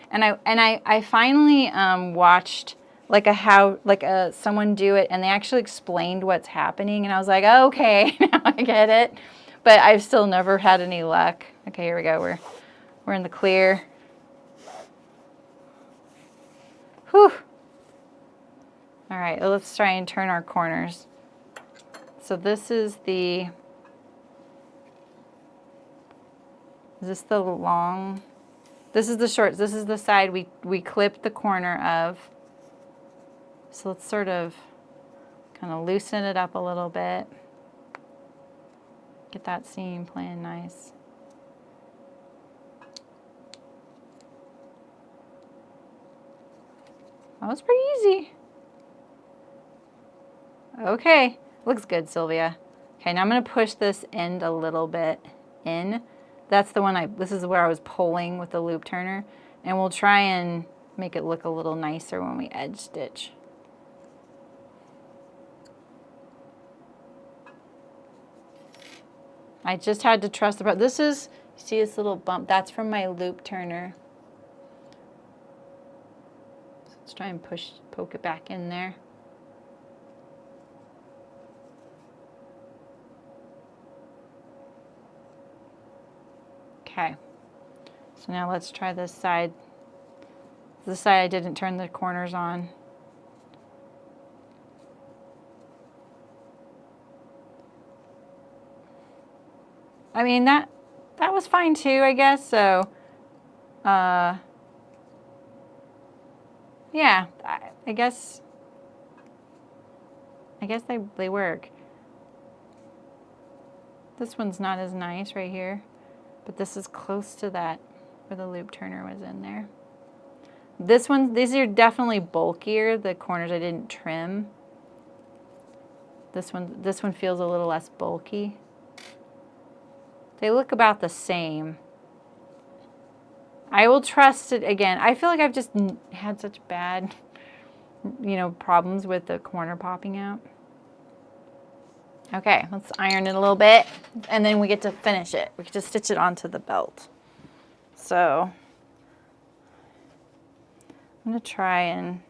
[SPEAKER 1] And I finally watched like someone do it, and they actually explained what's happening, and I was like, oh, okay, now I get it. But I've still never had any luck. Okay, here we go. We're in the clear. Whew. All right, well, let's try and turn our corners. So this is the long? This is the short. This is the side we clipped the corner of. So let's sort of kind of loosen it up a little bit. Get that seam playing nice. That was pretty easy. Okay, looks good, Sylvia. Okay, now I'm going to push this end a little bit in. That's the one this is where I was pulling with the loop turner. And we'll try and make it look a little nicer when we edge stitch. I just had to trust the this is, you see this little bump? That's from my loop turner. So let's try and poke it back in there. Okay, so now let's try this side. This side I didn't turn the corners on. I mean, that was fine too, I guess. So, yeah, I guess they work. This one's not as nice right here, but this is close to that where the loop turner was in there. This one, these are definitely bulkier, the corners I didn't trim. This one feels a little less bulky. They look about the same. I will trust it again. I feel like I've just had such bad, problems with the corner popping out. Okay, let's iron it a little bit, and then we get to finish it. We get to stitch it onto the belt. So I'm going to try and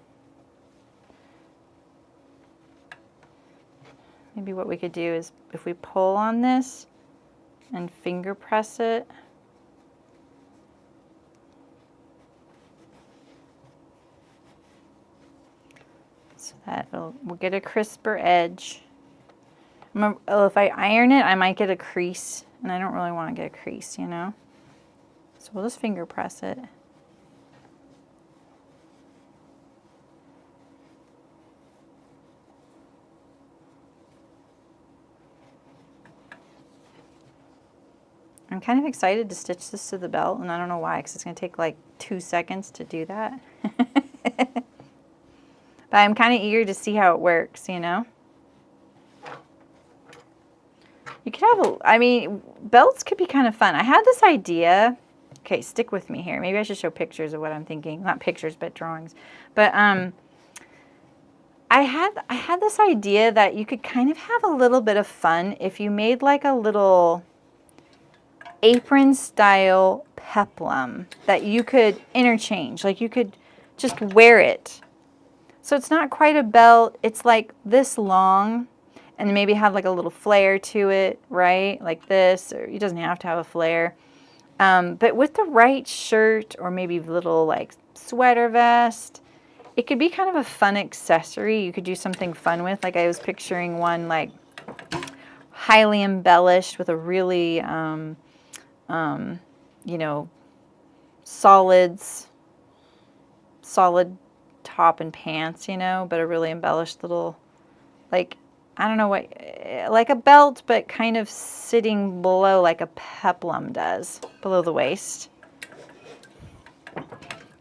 [SPEAKER 1] maybe what we could do is if we pull on this and finger press it. So that we'll get a crisper edge. If I iron it, I might get a crease, and I don't really want to get a crease, So we'll just finger press it. I'm kind of excited to stitch this to the belt, and I don't know why, because it's going to take like 2 seconds to do that. But I'm kind of eager to see how it works, You could have belts could be kind of fun. I had this idea. Okay, stick with me here. Maybe I should show pictures of what I'm thinking. Not pictures, but drawings. But I had this idea that you could kind of have a little bit of fun if you made like a little apron style peplum that you could interchange. Like you could just wear it. So it's not quite a belt. It's like this long. And maybe have like a little flare to it, right? Like this, or it doesn't have to have a flare. But with the right shirt or maybe little like sweater vest, it could be kind of a fun accessory you could do something fun with. Like I was picturing one like highly embellished with a really, solid top and pants, but a really embellished little, like, I don't know what, like a belt, but kind of sitting below like a peplum does, below the waist.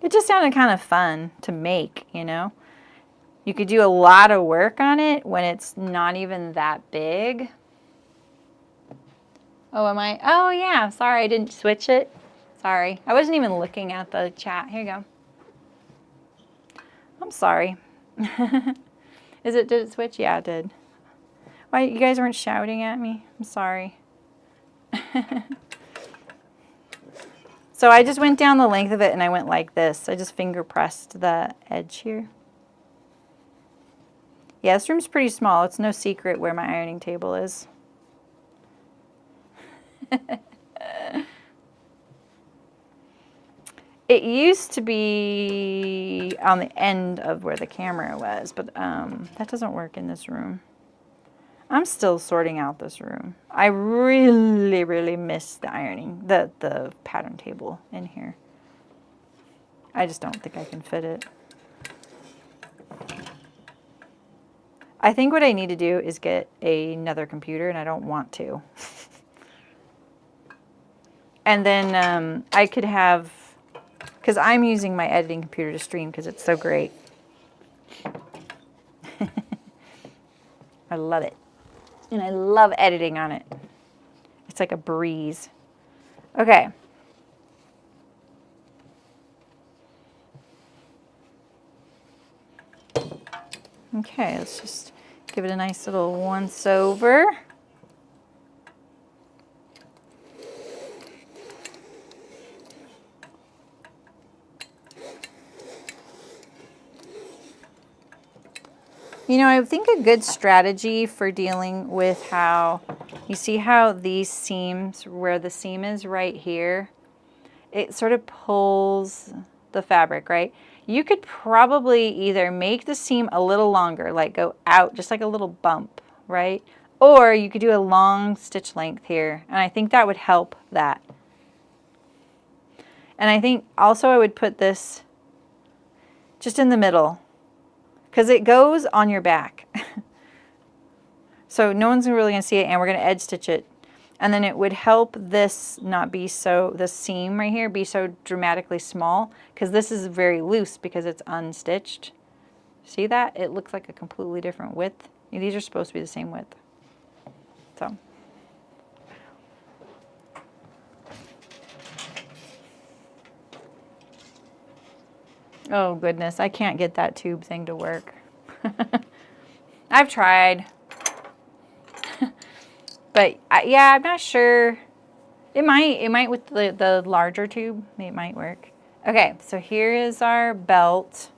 [SPEAKER 1] It just sounded kind of fun to make, You could do a lot of work on it when it's not even that big. Oh, oh yeah, sorry, I didn't switch it. Sorry, I wasn't even looking at the chat. Here you go. I'm sorry. Did it switch? Yeah, it did. Why, you guys weren't shouting at me? I'm sorry. So I just went down the length of it and I went like this. I just finger pressed the edge here. Yeah, this room's pretty small. It's no secret where my ironing table is. It used to be on the end of where the camera was, but that doesn't work in this room. I'm still sorting out this room. I really, really miss the ironing, the pattern table in here. I just don't think I can fit it. I think what I need to do is get another computer, and I don't want to. And then I could have, because I'm using my editing computer to stream because it's so great. I love it. And I love editing on it. It's like a breeze. Okay. Okay, let's just give it a nice little once over. I think a good strategy for dealing with how, you see how these seams, where the seam is right here, it sort of pulls the fabric, right? You could probably either make the seam a little longer, like go out, just like a little bump, right? Or you could do a long stitch length here, and I think that would help that. And I think also I would put this just in the middle because it goes on your back. So no one's really going to see it, and we're going to edge stitch it. And then it would help this not be so, this seam right here, be so dramatically small, because this is very loose because it's unstitched. See that? It looks like a completely different width. These are supposed to be the same width. So. Oh goodness, I can't get that tube thing to work. I've tried. But yeah, I'm not sure. It might with the larger tube, it might work. Okay, so here is our belt.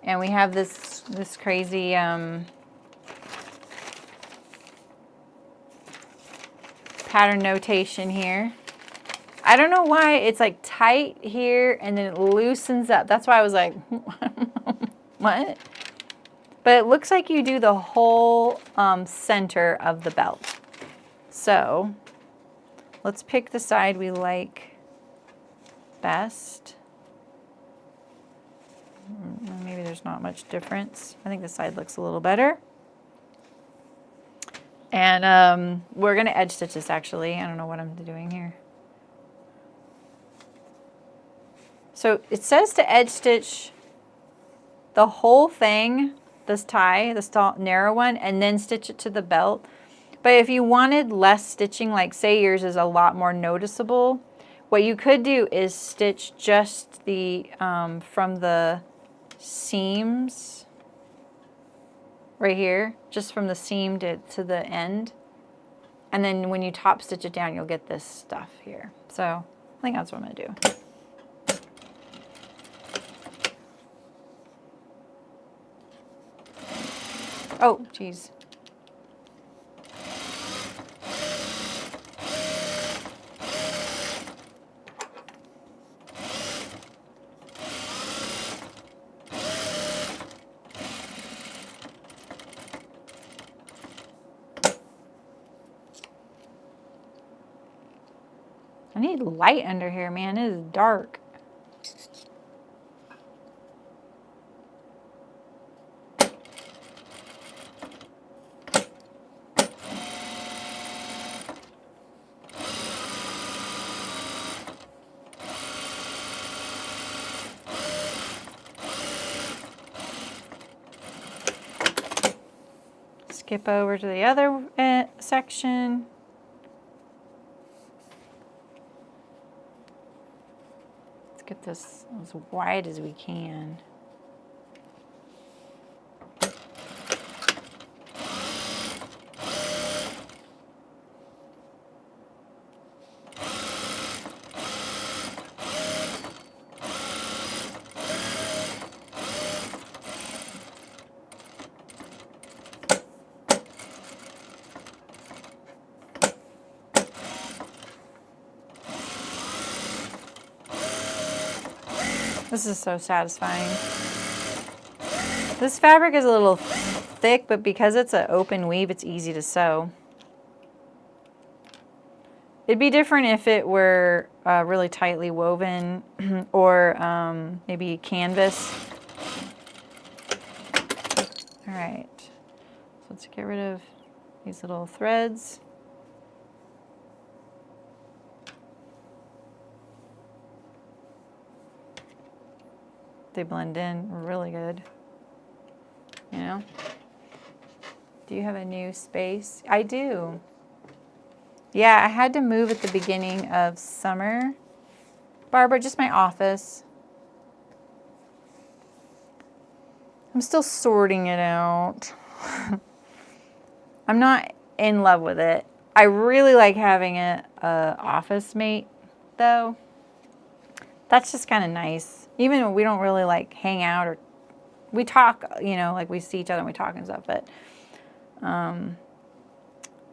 [SPEAKER 1] And we have this crazy pattern notation here. I don't know why it's like tight here and then it loosens up. That's why I was like, what? But it looks like you do the whole center of the belt. So let's pick the side we like best. Maybe there's not much difference. I think this side looks a little better. And we're going to edge stitch this actually. I don't know what I'm doing here. So it says to edge stitch the whole thing, this tie, this narrow one, and then stitch it to the belt. But if you wanted less stitching, like say yours is a lot more noticeable, what you could do is stitch just the, from the seams right here, just from the seam to the end. And then when you top stitch it down, you'll get this stuff here. So I think that's what I'm going to do. Oh, geez. I need light under here, man. It is dark. Skip over to the other section. Let's get this as wide as we can. This is so satisfying. This fabric is a little thick, but because it's an open weave, it's easy to sew. It'd be different if it were really tightly woven or maybe canvas. All right, so let's get rid of these little threads. They blend in really good, you know? Do you have a new space? I do. Yeah, I had to move at the beginning of summer. Barbara, just my office. I'm still sorting it out. I'm not in love with it. I really like having a office mate, though. That's just kind of nice. Even when we don't really like hang out or we talk, you know, like we see each other and we talk and stuff, but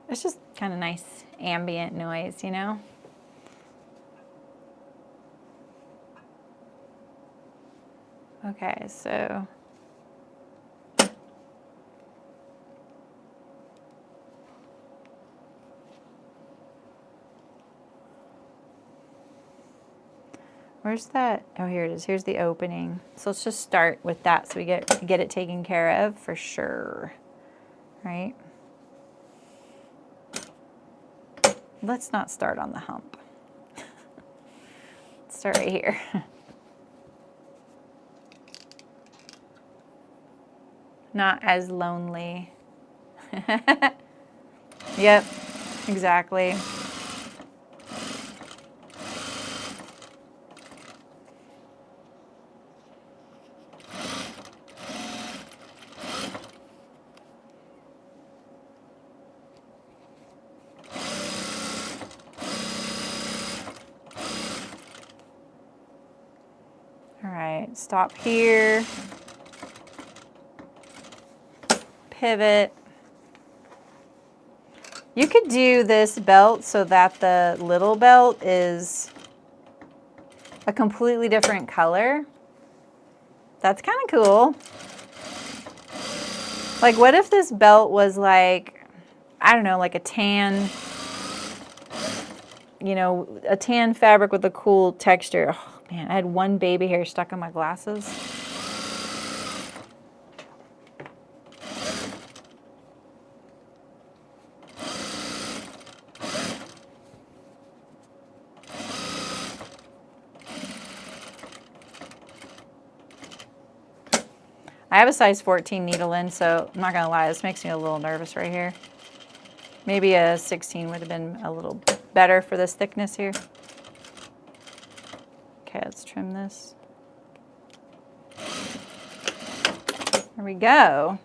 [SPEAKER 1] it's just kind of nice ambient noise, you know? Okay, so Where's that? Oh, here it is. Here's the opening. So let's just start with that so we get it taken care of for sure. Right? Let's not start on the hump. Let's start right here. Not as lonely. Yep, exactly. All right, stop here. Pivot. You could do this belt so that the little belt is a completely different color. That's kind of cool. Like, what if this belt was like, I don't know, like a tan, you know, a tan fabric with a cool texture. Oh, man, I had one baby hair stuck in my glasses. I have a size 14 needle in, so I'm not gonna lie, this makes me a little nervous right here. Maybe a 16 would have been a little better for this thickness here. Okay, let's trim this. There we go.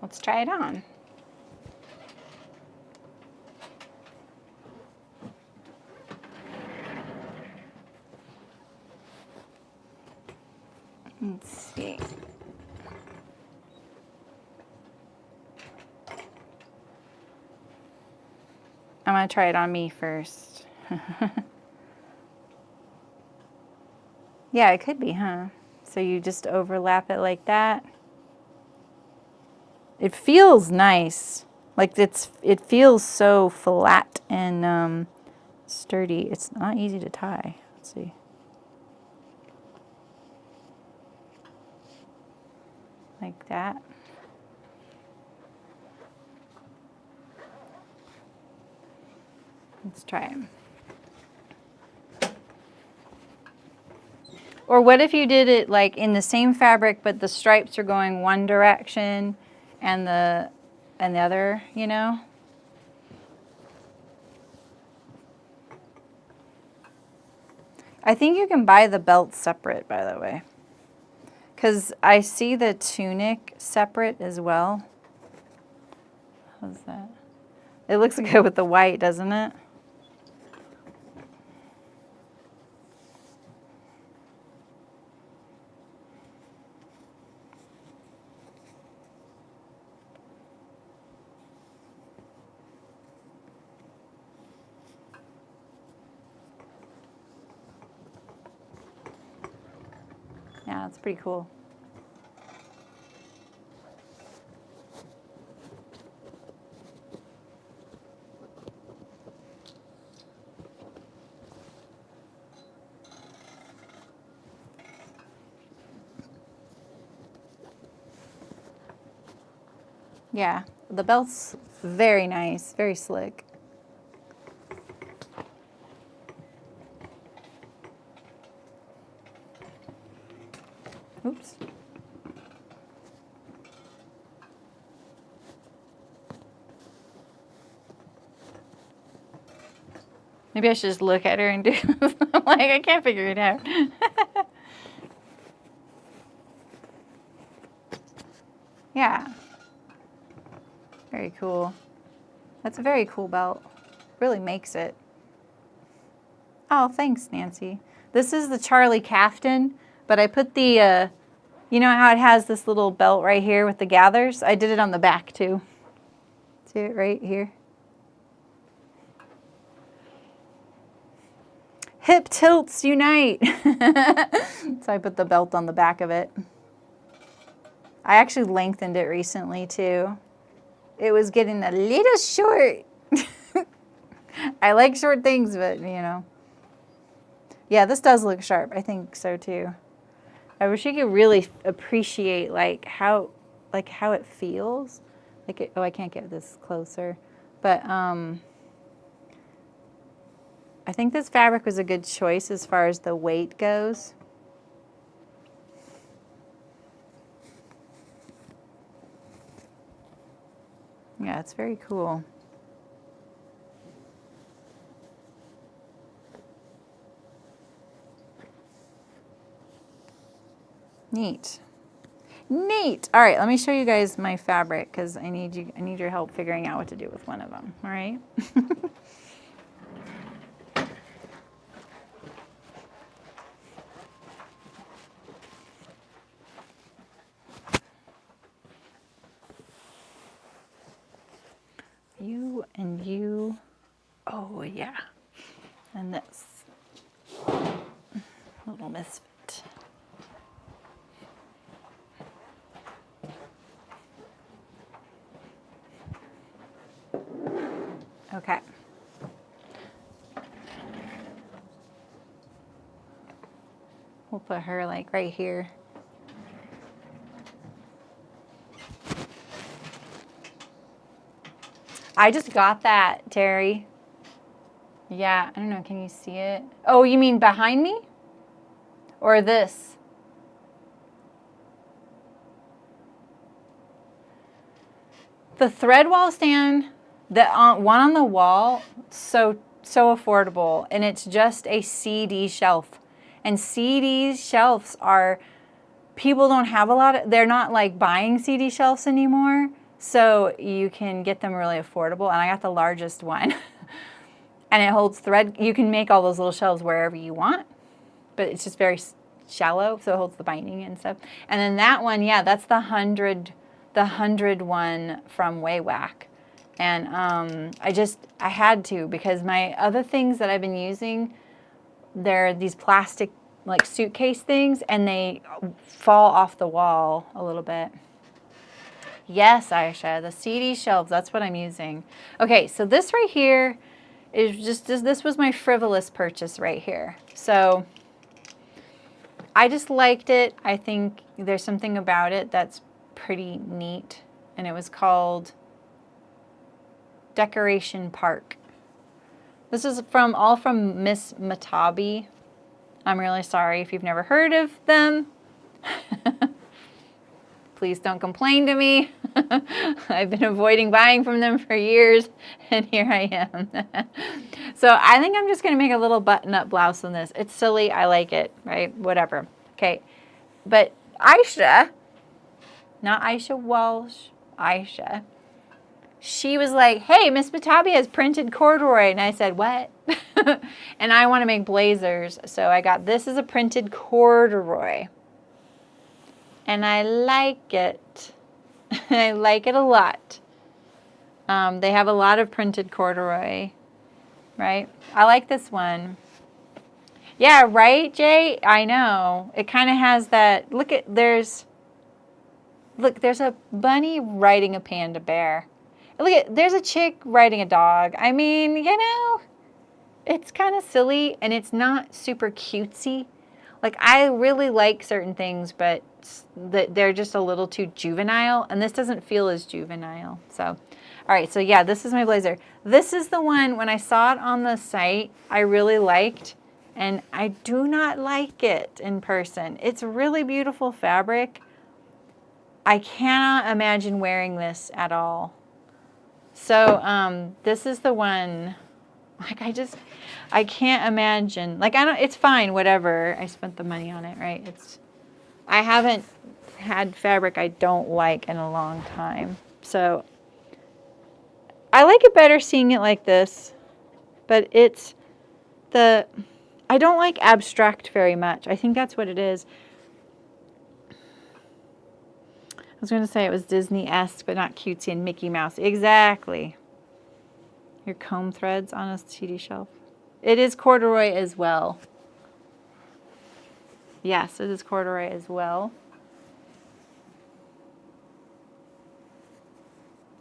[SPEAKER 1] Let's try it on. Let's see. I'm going to try it on me first. Yeah, it could be, huh? So you just overlap it like that. It feels nice. Like it feels so flat and sturdy. It's not easy to tie. Let's see. Like that. Let's try it. Or what if you did it like in the same fabric, but the stripes are going one direction and the other, you know? I think you can buy the belt separate, by the way. Because I see the tunic separate as well. How's that? It looks good with the white, doesn't it? Yeah, it's pretty cool. Yeah, the belt's very nice, very slick. Oops. Maybe I should just look at her and do I'm like, I can't figure it out. Yeah. Very cool. That's a very cool belt. Really makes it. Oh, thanks, Nancy. This is the Charlie Caftan, but I put the, you know how it has this little belt right here with the gathers? I did it on the back too. See it right here? Hip tilts unite. So I put the belt on the back of it. I actually lengthened it recently too. It was getting a little short. I like short things, but you know. Yeah, this does look sharp. I think so too. I wish you could really appreciate like how it feels. Like it, oh, I can't get this closer. But I think this fabric was a good choice as far as the weight goes. Yeah, it's very cool. Neat. Neat. All right, let me show you guys my fabric because I need your help figuring out what to do with one of them. All right. You and you. Oh yeah. And this little misfit. Okay. We'll put her like right here. I just got that, Terry. Yeah, I don't know. Can you see it? Oh, you mean behind me? Or this? The thread wall stand, the one on the wall, so affordable, and it's just a CD shelf. And CD shelves are, people don't have a lot of, they're not like buying CD shelves anymore, so you can get them really affordable. And I got the largest one. And it holds thread. You can make all those little shelves wherever you want, but it's just very shallow, so it holds the binding and stuff. And then that one, yeah, that's the 100 one from Waywack. And I had to, because my other things that I've been using, they're these plastic like suitcase things, and they fall off the wall a little bit. Yes, Aisha, the CD shelves, that's what I'm using. Okay, so this right here is just, this was my frivolous purchase right here. So I just liked it. I think there's something about it that's pretty neat. And it was called Decoration Park. This is all from Miss Matabi. I'm really sorry if you've never heard of them. Please don't complain to me. I've been avoiding buying from them for years, and here I am. So I think I'm just going to make a little button-up blouse on this. It's silly. I like it, right? Whatever. Okay. But Aisha, not Aisha Walsh, Aisha, she was like, hey, Miss Batabi has printed corduroy. And I said, what? And I want to make blazers. So I got this as a printed corduroy. And I like it. I like it a lot. They have a lot of printed corduroy, right? I like this one. Yeah, right, Jay? I know. It kind of has that, look, there's a bunny riding a panda bear. Look, there's a chick riding a dog. I mean, you know, it's kind of silly, and it's not super cutesy. Like, I really like certain things, but they're just a little too juvenile, and this doesn't feel as juvenile. So, all right, so yeah, this is my blazer. This is the one, when I saw it on the site, I really liked, and I do not like it in person. It's really beautiful fabric. I cannot imagine wearing this at all. So, this is the one, like, I can't imagine. Like, it's fine, whatever. I spent the money on it, right? I haven't had fabric I don't like in a long time. So, I like it better seeing it like this. But I don't like abstract very much. I think that's what it is. I was going to say it was Disney-esque, but not cutesy and Mickey Mouse. Exactly. Your comb threads on a CD shelf. It is corduroy as well. Yes, it is corduroy as well.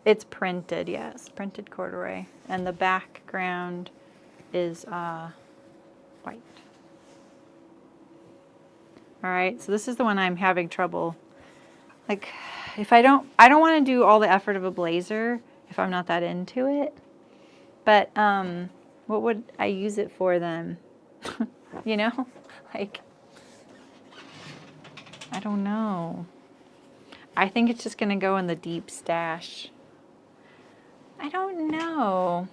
[SPEAKER 1] It's printed, yes. Printed corduroy. And the background is white. All right, so this is the one I'm having trouble. Like, if I don't want to do all the effort of a blazer if I'm not that into it. But what would I use it for then? You know, like, I don't know. I think it's just gonna go in the deep stash. I don't know.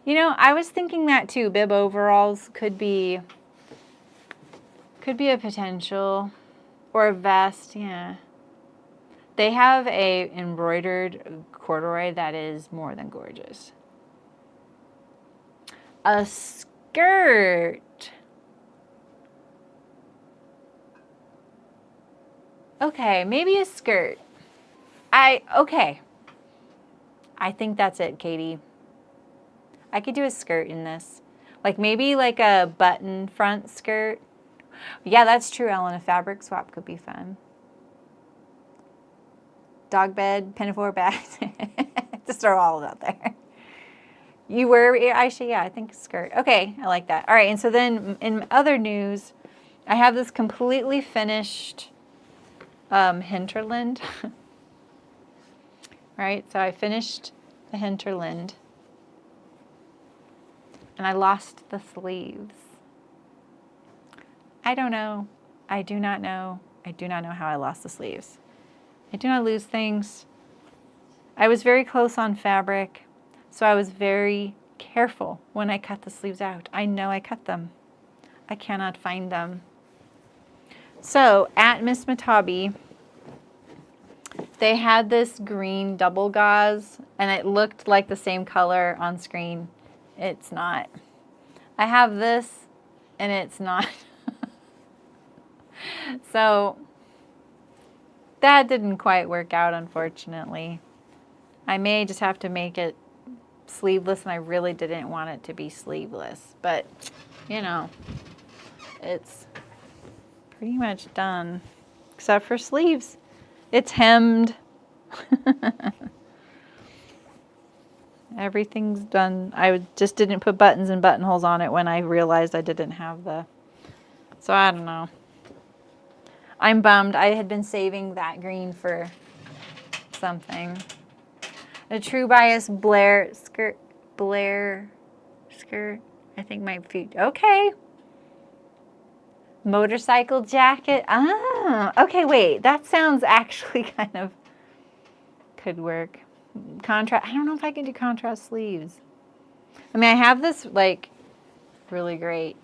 [SPEAKER 1] You know, I was thinking that too. Bib overalls could be a potential, or a vest. Yeah, they have a embroidered corduroy that is more than gorgeous. A skirt. Okay, maybe a skirt. Okay. I think that's it, Katie. I could do a skirt in this. Like maybe like a button front skirt. Yeah, that's true, Ellen. A fabric swap could be fun. Dog bed, pinafore bags. Just throw all of it out there. You were, Aisha? Yeah, I think skirt. Okay, I like that. All right, and so then in other news, I have this completely finished hinterland. Right, so I finished the hinterland. And I lost the sleeves. I don't know. I do not know. I do not know how I lost the sleeves. I do not lose things. I was very close on fabric, so I was very careful when I cut the sleeves out. I know I cut them. I cannot find them. So at Miss Matabi, they had this green double gauze, and it looked like the same color on screen. It's not. I have this, and it's not. So that didn't quite work out, unfortunately. I may just have to make it sleeveless, and I really didn't want it to be sleeveless. But, you know, it's pretty much done, except for sleeves. It's hemmed. Everything's done. I just didn't put buttons and buttonholes on it when I realized I didn't have the... So I don't know. I'm bummed. I had been saving that green for something. A True Bias Blair skirt. I think my feet. Okay. Motorcycle jacket. Ah, okay, wait. That sounds actually kind of could work. Contrast. I don't know if I can do contrast sleeves. I mean, I have this like really great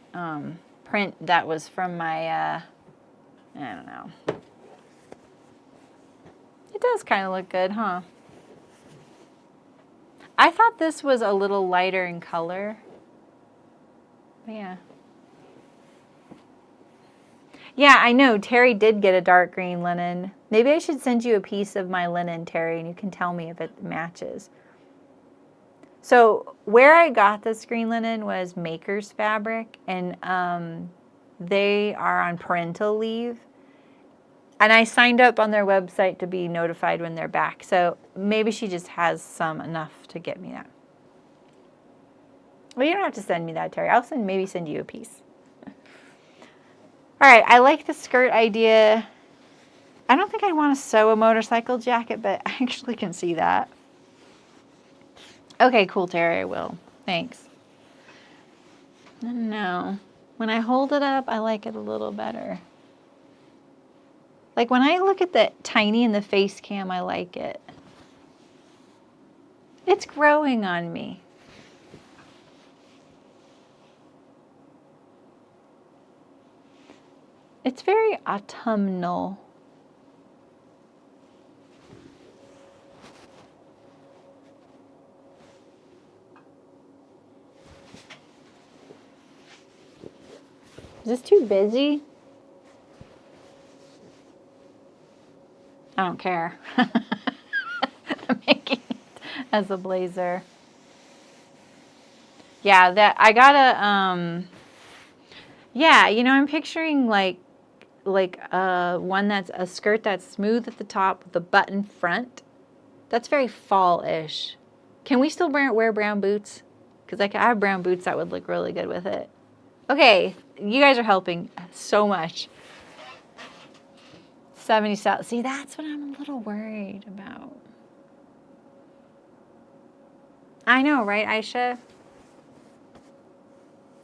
[SPEAKER 1] print that was from my I don't know. It does kind of look good, huh? I thought this was a little lighter in color. But yeah. Yeah, I know. Terry did get a dark green linen. Maybe I should send you a piece of my linen, Terry, and you can tell me if it matches. So where I got this green linen was Maker's Fabric, and they are on parental leave. And I signed up on their website to be notified when they're back. So maybe she just has some enough to get me that. Well, you don't have to send me that, Terry. I'll maybe send you a piece. All right, I like the skirt idea. I don't think I want to sew a motorcycle jacket, but I actually can see that. Okay, cool, Terry, I will. Thanks. No. When I hold it up, I like it a little better. Like when I look at the tiny in the face cam, I like it. It's growing on me. It's very autumnal. Is this too busy? I don't care. I'm making it as a blazer. Yeah, that I gotta yeah, you know, I'm picturing like one that's a skirt that's smooth at the top with a button front. That's very fall-ish. Can we still wear brown boots? because I have brown boots that would look really good with it. Okay, you guys are helping so much. 70 style. See, that's what I'm a little worried about. I know, right, Aisha?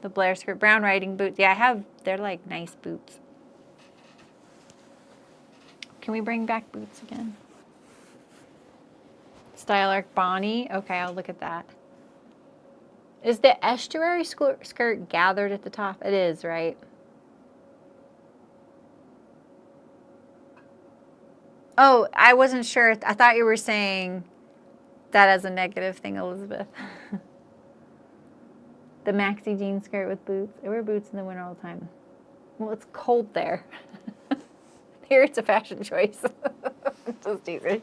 [SPEAKER 1] The Blair skirt, brown riding boots. Yeah, they're like nice boots. Can we bring back boots again? Style Arc Bonnie. Okay, I'll look at that. Is the estuary skirt gathered at the top? It is, right? Oh, I wasn't sure. I thought you were saying that as a negative thing, Elizabeth. The maxi jean skirt with boots. I wear boots in the winter all the time. Well, it's cold there. Here it's a fashion choice. Just teasing.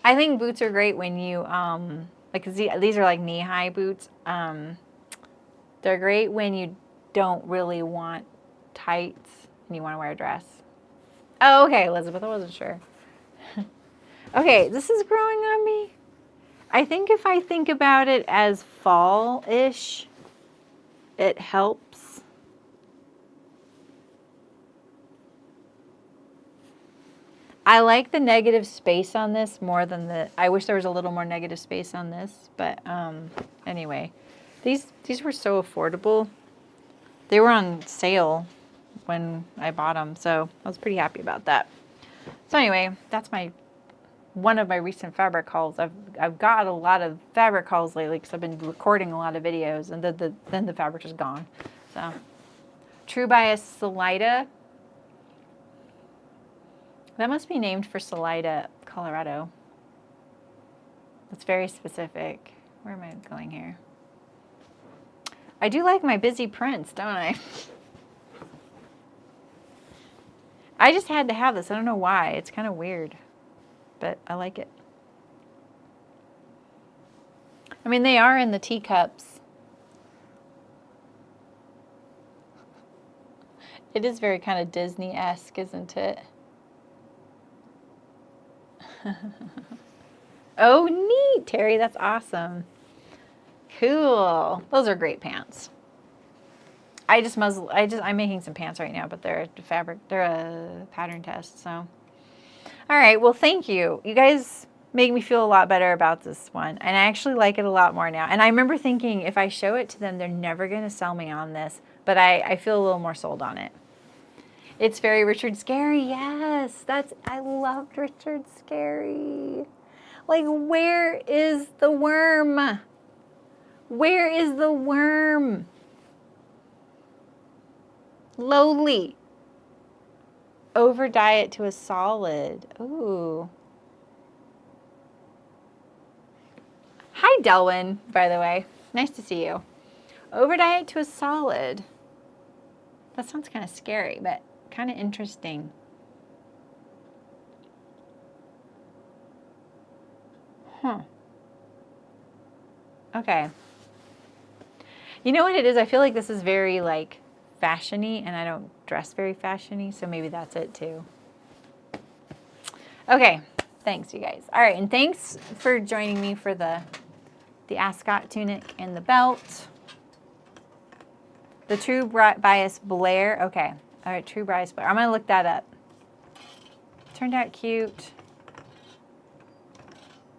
[SPEAKER 1] I think boots are great when you, like, 'cause these are like knee-high boots. They're great when you don't really want tights and you want to wear a dress. Oh, okay, Elizabeth, I wasn't sure. Okay, this is growing on me. I think if I think about it as fall-ish, it helps. I like the negative space on this more than I wish there was a little more negative space on this, but anyway. These were so affordable. They were on sale when I bought them, so I was pretty happy about that. So anyway, that's one of my recent fabric hauls. I've got a lot of fabric hauls lately because I've been recording a lot of videos, and then the fabric is gone. So, True Bias Salida. That must be named for Salida, Colorado. That's very specific. Where am I going here? I do like my busy prints, don't I? I just had to have this. I don't know why. It's kind of weird, but I like it. I mean, they are in the teacups. It is very kind of Disney-esque, isn't it? Oh, neat, Terry. That's awesome. Cool. Those are great pants. I'm making some pants right now, but they're a pattern test, so. All right, well, thank you. You guys make me feel a lot better about this one, and I actually like it a lot more now. And I remember thinking if I show it to them, they're never going to sell me on this, but I feel a little more sold on it. It's very Richard Scarry, yes. I loved Richard Scarry. Like, where is the worm? Where is the worm? Lowly. Over diet to a solid. Ooh. Hi, Delwyn, by the way. Nice to see you. Over diet to a solid. That sounds kind of scary, but kind of interesting. Huh. Okay. You know what it is? I feel like this is very, like, fashion-y, and I don't dress very fashion-y, so maybe that's it, too. Okay. Thanks, you guys. All right, and thanks for joining me for the Ascot tunic and the belt. The True Bias Blair. Okay. All right, True Bias Blair. I'm going to look that up. Turned out cute.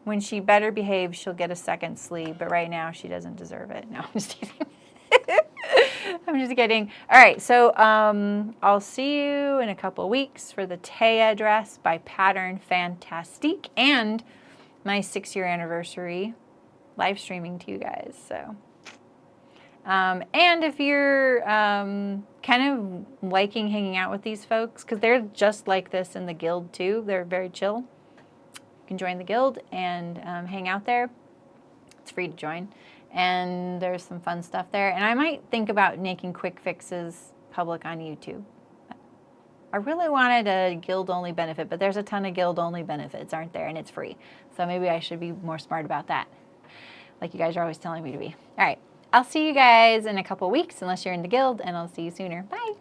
[SPEAKER 1] When she better behaves, she'll get a second sleeve, but right now she doesn't deserve it. No, I'm just kidding. I'm just kidding. All right, so I'll see you in a couple of weeks for the Taya dress by Pattern Fantastique and my 6-year anniversary live streaming to you guys. So, and if you're kind of liking hanging out with these folks, because they're just like this in the guild too. They're very chill. You can join the guild and hang out there. It's free to join. And there's some fun stuff there. And I might think about making quick fixes public on YouTube. I really wanted a guild-only benefit, but there's a ton of guild-only benefits, aren't there? And it's free. So maybe I should be more smart about that, like you guys are always telling me to be. All right. I'll see you guys in a couple weeks, unless you're in the guild, and I'll see you sooner. Bye.